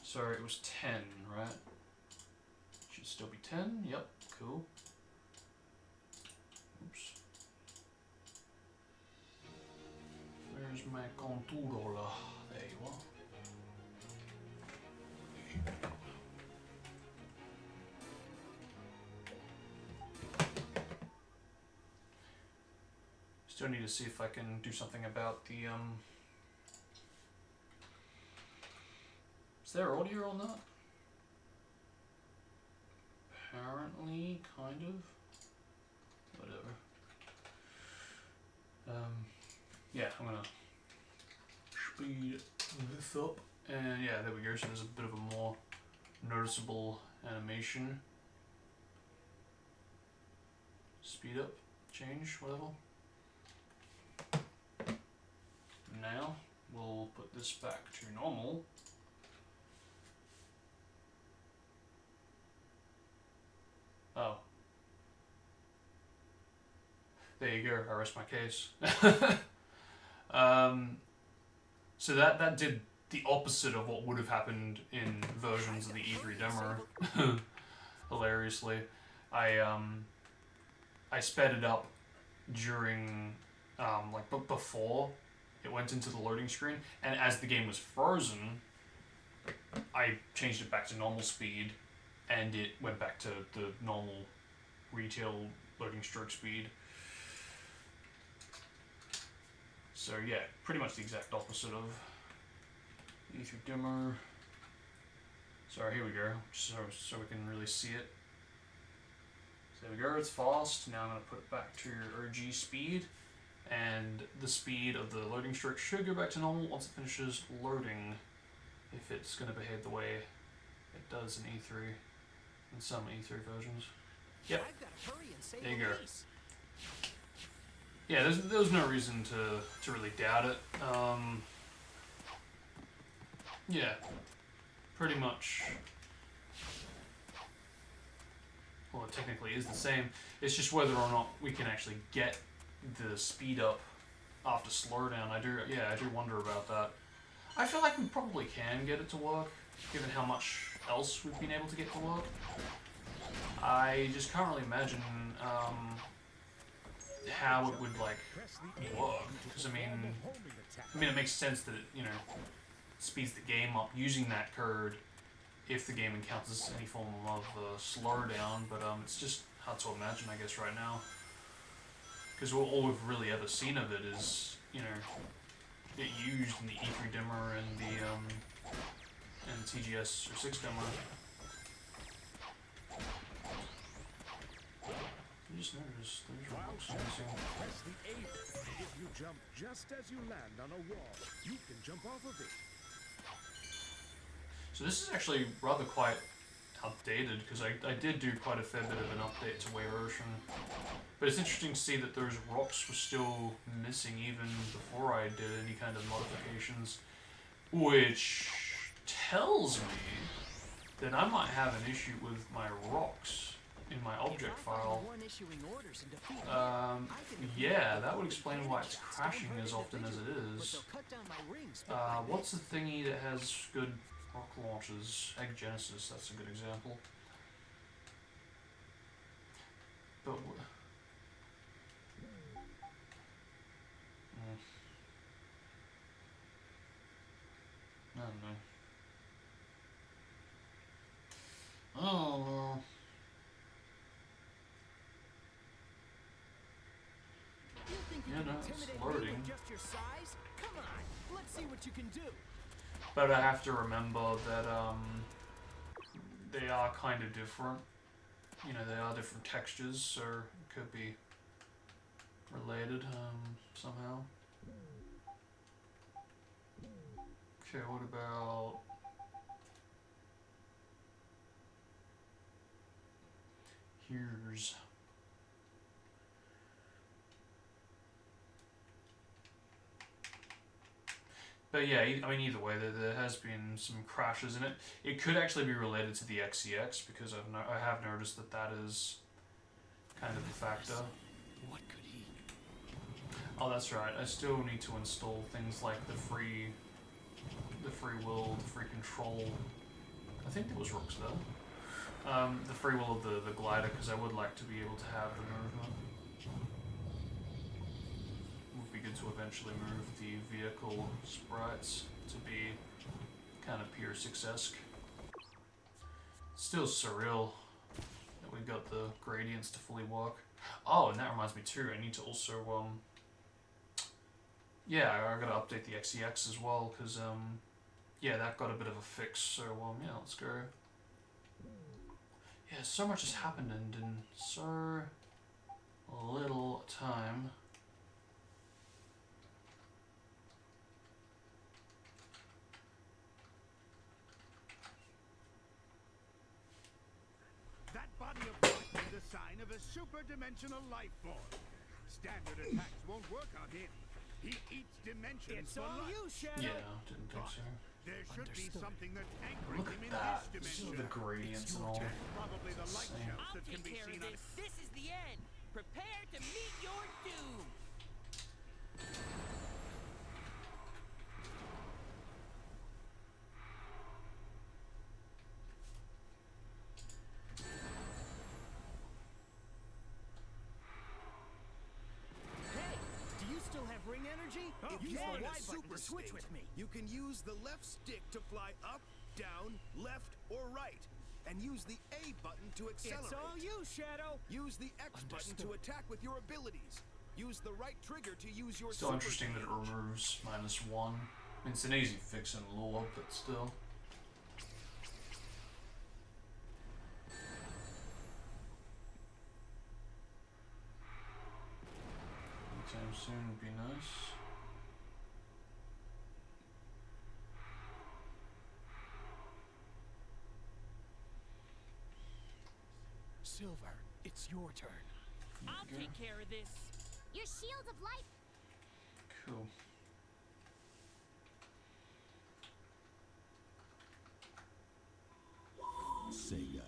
Sorry, it was 10, right? Should still be 10. Yep, cool. Oops. Where's my controller? There you are. Still need to see if I can do something about the Is there audio on that? Apparently, kind of. Whatever. Yeah, I'm gonna speed this up, and yeah, there we go. So there's a bit of a more noticeable animation. Speed up, change, whatever. Now we'll put this back to normal. Oh. There you go, I rest my case. So that did the opposite of what would have happened in versions of the E3 demo. Hilariously. I sped it up during, before it went into the loading screen, and as the game was frozen, I changed it back to normal speed, and it went back to the normal retail loading stroke speed. So yeah, pretty much the exact opposite of E3 dimmer. Sorry, here we go, so we can really see it. So there we go, it's fast. Now I'm going to put it back to OG speed, and the speed of the loading stroke should go back to normal once it finishes loading, if it's going to behave the way it does in E3, in some E3 versions. Yep, there you go. Yeah, there's no reason to really doubt it. Yeah, pretty much. Well, it technically is the same. It's just whether or not we can actually get the speed up after slowdown. I do wonder about that. I feel like we probably can get it to work, given how much else we've been able to get to work. I just can't really imagine how it would like work, because I mean it makes sense that it, speeds the game up using that code if the game encounters any form of slowdown, but it's just hard to imagine, I guess, right now, because all we've really ever seen of it is it used in the E3 dimmer and the TGS or 6 dimmer. I just noticed there's rocks missing. Press the A button. If you jump just as you land on a wall, you can jump off of it. So this is actually rather quite outdated, because I did do quite a fair bit of an update to Wave Ocean. But it's interesting to see that those rocks were still missing even before I did any kind of modifications, which tells me that I might have an issue with my rocks in my object file. Yeah, that would explain why it's crashing as often as it is. What's the thingy that has good rock launches? Egg Genesis, that's a good example. But I don't know. Oh, it's loading. Come on, let's see what you can do. But I have to remember that they are kind of different. They are different textures, so it could be related somehow. Okay, what about... Here's. But yeah, I mean, either way, there has been some crashes in it. It could actually be related to the XEX because I have noticed that is kind of a factor. What could he? Oh, that's right. I still need to install things like the free will, the free control. I think there was rooks though. The free will of the glider, because I would like to be able to have the movement. Would be good to eventually move the vehicle sprites to be kind of pure success. Still surreal that we got the gradients to fully work. Oh, and that reminds me too, I need to also yeah, I gotta update the XEX as well, because yeah, that got a bit of a fix, so yeah, let's go. Yeah, so much has happened in so little time. That body of light is the sign of a super-dimensional life form. Standard attacks won't work on him. He eats dimensions It's for all life. you, Shadow. Yeah, didn't think so. There should be Understood. something that's anchoring Look him at in that. this This is dimension. the gradients and all. Probably the light Insane. shells I'll that can take be care seen of on. this. This is the end. Prepare to meet your doom. Hey, do you still have ring energy? If Use you're the in a Y button super to switch state, with me. You can use the left stick to fly up, down, left, or right. And use the A button to accelerate. It's all you, Shadow. Use the X button to attack with your abilities. Use the right trigger to use your Still super interesting that it change. removes -1. I mean, it's an easy fix in lore, but still. Anytime soon would be nice. Silver, it's your turn. I'll go. take care of this. Your shield of life. Cool. Sega.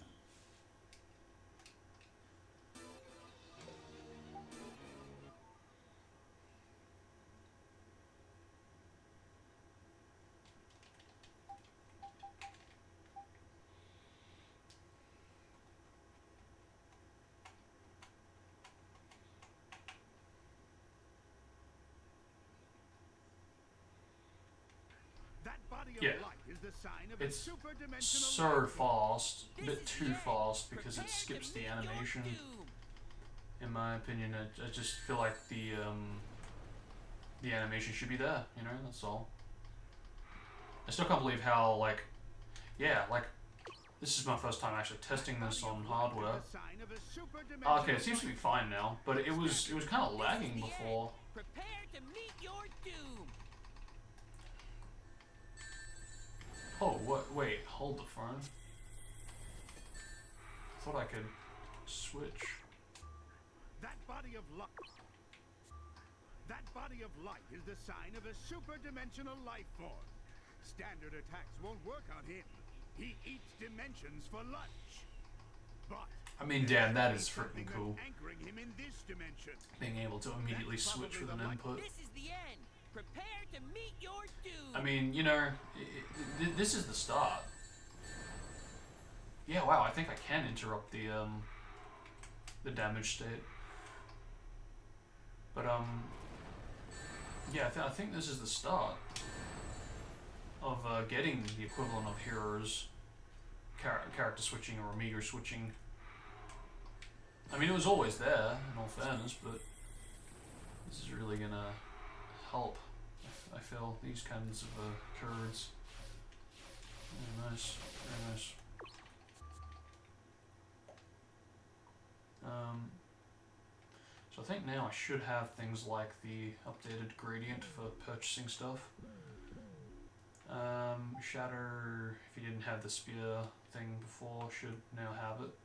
That body of Yeah. light is the sign of It's a super-dimensional so life form. fast, a This bit is too the end. fast because it Prepare skips to the meet your animation. doom. In my opinion, I just feel like the animation should be there. You know, that's all. I still can't believe how yeah, this is my first time actually testing this on hardware. The sign of a super-dimensional Okay, it seems to be life fine now, but it was kind of lagging This is the before. end. Prepare to meet your doom. Oh, what? Wait, hold the phone. Thought I could switch. That body of light. That body of light is the sign of a super-dimensional life form. Standard attacks won't work on him. He eats dimensions for lunch. But I mean, damn, that is freaking cool. anchoring him in this dimension. Being able to immediately switch with an input. This is the end. Prepare to meet your doom. I mean, you know, this is the start. Yeah, wow, I think I can interrupt the damage state. But yeah, I think this is the start of getting the equivalent of Heroes character switching or Amiga switching. I mean, it was always there, in all fairness, but this is really gonna help. I feel these kinds of curves. Very nice, very nice. So I think now I should have things like the updated gradient for purchasing stuff. Shatter, if you didn't have the spear thing before, should now have it.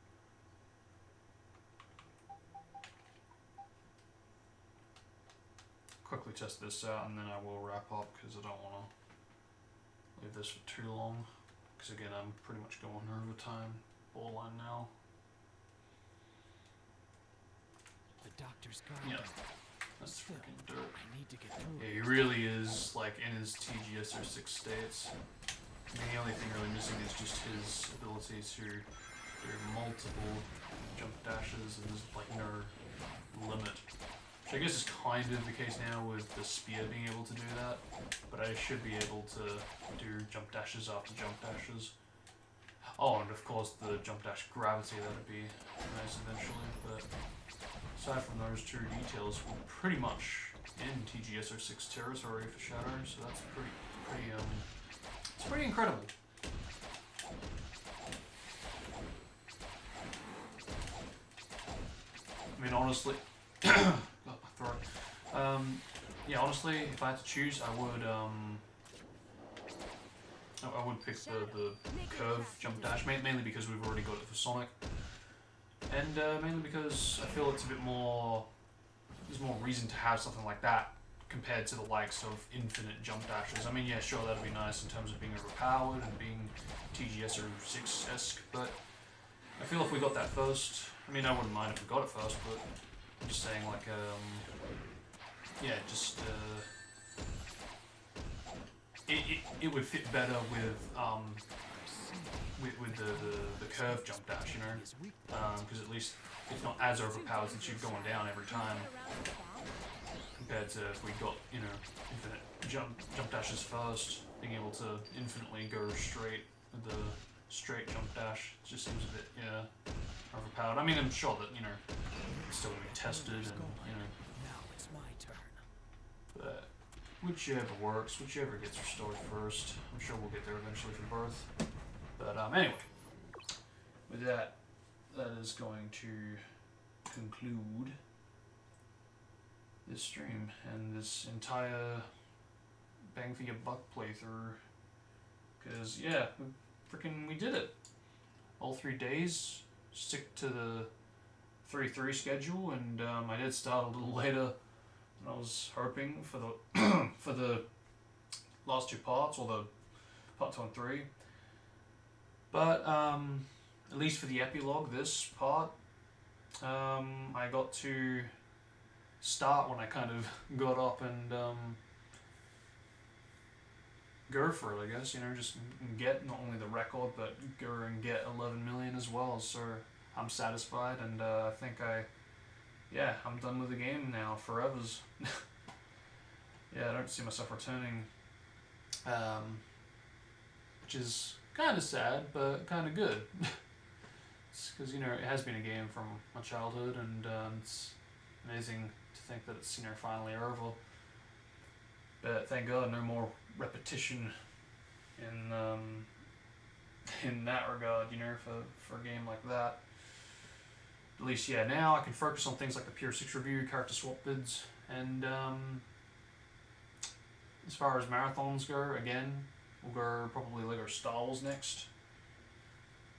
quickly test this out and then I will wrap up because I don't want to leave this for too long. Because again, I'm pretty much going over time, borderline now. The doctor's gone. Yeah, that's freaking dope. I need to get through. Yeah, he really is like in his TGSR6 states. I mean, the only thing really missing is just his ability to do multiple jump dashes, and there's like no limit. Which I guess is kind of the case now with the spear being able to do that, but I should be able to do jump dashes after jump dashes. Oh, and of course the jump dash gravity, that'd be nice eventually, but aside from those two details, we're pretty much in TGSR6 territory for Shadow, so that's it's pretty incredible. I mean, honestly, got my throat. Yeah, honestly, if I had to choose, I would pick the curve jump dash, mainly because we've already got it for Sonic, and mainly because I feel it's a bit more. There's more reason to have something like that compared to the likes of infinite jump dashes. I mean, yeah, sure, that'd be nice in terms of being overpowered and being TGSR6-esque, but I feel if we got that first, I mean, I wouldn't mind if we got it first, but I'm just saying, like, yeah, just, it would fit better with the curve jump dash, you know, because at least it's not as overpowered since you're going down every time, compared to if we got, you know, infinite jump dashes first, being able to infinitely go straight with the straight jump dash. It just seems a bit, yeah, overpowered. I mean, I'm sure that, you know, it's still going to be tested and, you know. Now it's my turn. But whichever works, whichever gets restored first. I'm sure we'll get there eventually for birth. But anyway, with that, that is going to conclude this stream and this entire Bang for Your Buck playthrough. Because, yeah, we did it. All 3 days, stick to the 3-3 schedule, and I did start a little later than I was hoping for the for the last two parts, or the part 2 and 3. But at least for the epilogue, this part, I got to start when I kind of got up and go for it, I guess, you know, just get not only the record, but go and get 11 million as well, so I'm satisfied, and I think I'm done with the game now, forevers. Yeah, I don't see myself returning, which is kind of sad, but kind of good. Because, you know, it has been a game from my childhood, and it's amazing to think that it's, you know, finally over. But thank God, no more repetition in that regard, you know, for a game like that. At least, yeah, now I can focus on things like the Pure 6 review, character swap vids, and as far as marathons go, again, we'll go probably Lego Star Wars next.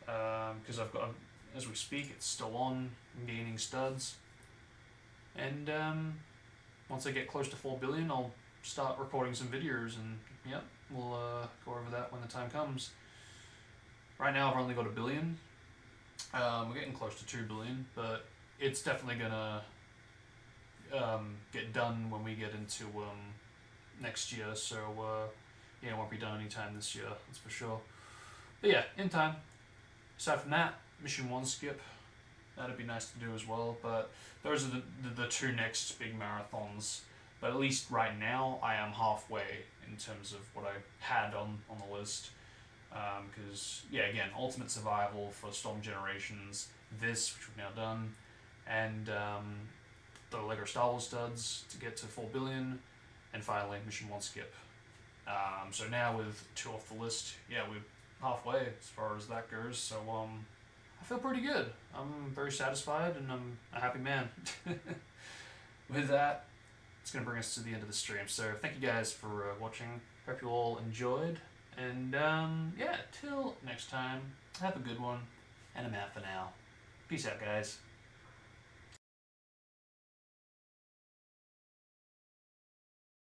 Because I've got, as we speak, it's still on, I'm gaining studs. And once I get close to 4 billion, I'll start recording some videos, and yep, we'll go over that when the time comes. Right now I've only got 1 billion. We're getting close to 2 billion, but it's definitely gonna get done when we get into next year, so yeah, it won't be done anytime this year, that's for sure. But yeah, in time. Aside from that, Mission 1 skip, that'd be nice to do as well, but those are the two next big marathons. But at least right now, I am halfway in terms of what I had on the list. Because, yeah, again, Ultimate Survival for Storm Generations, this, which we've now done, and the Lego Star Wars studs to get to 4 billion, and finally, Mission 1 skip. So now with 2 off the list, yeah, we're halfway as far as that goes, so I feel pretty good. I'm very satisfied, and I'm a happy man. With that, it's going to bring us to the end of the stream. So thank you guys for watching. Hope you all enjoyed. And yeah, till next time, have a good one. And I'm out for now. Peace out, guys.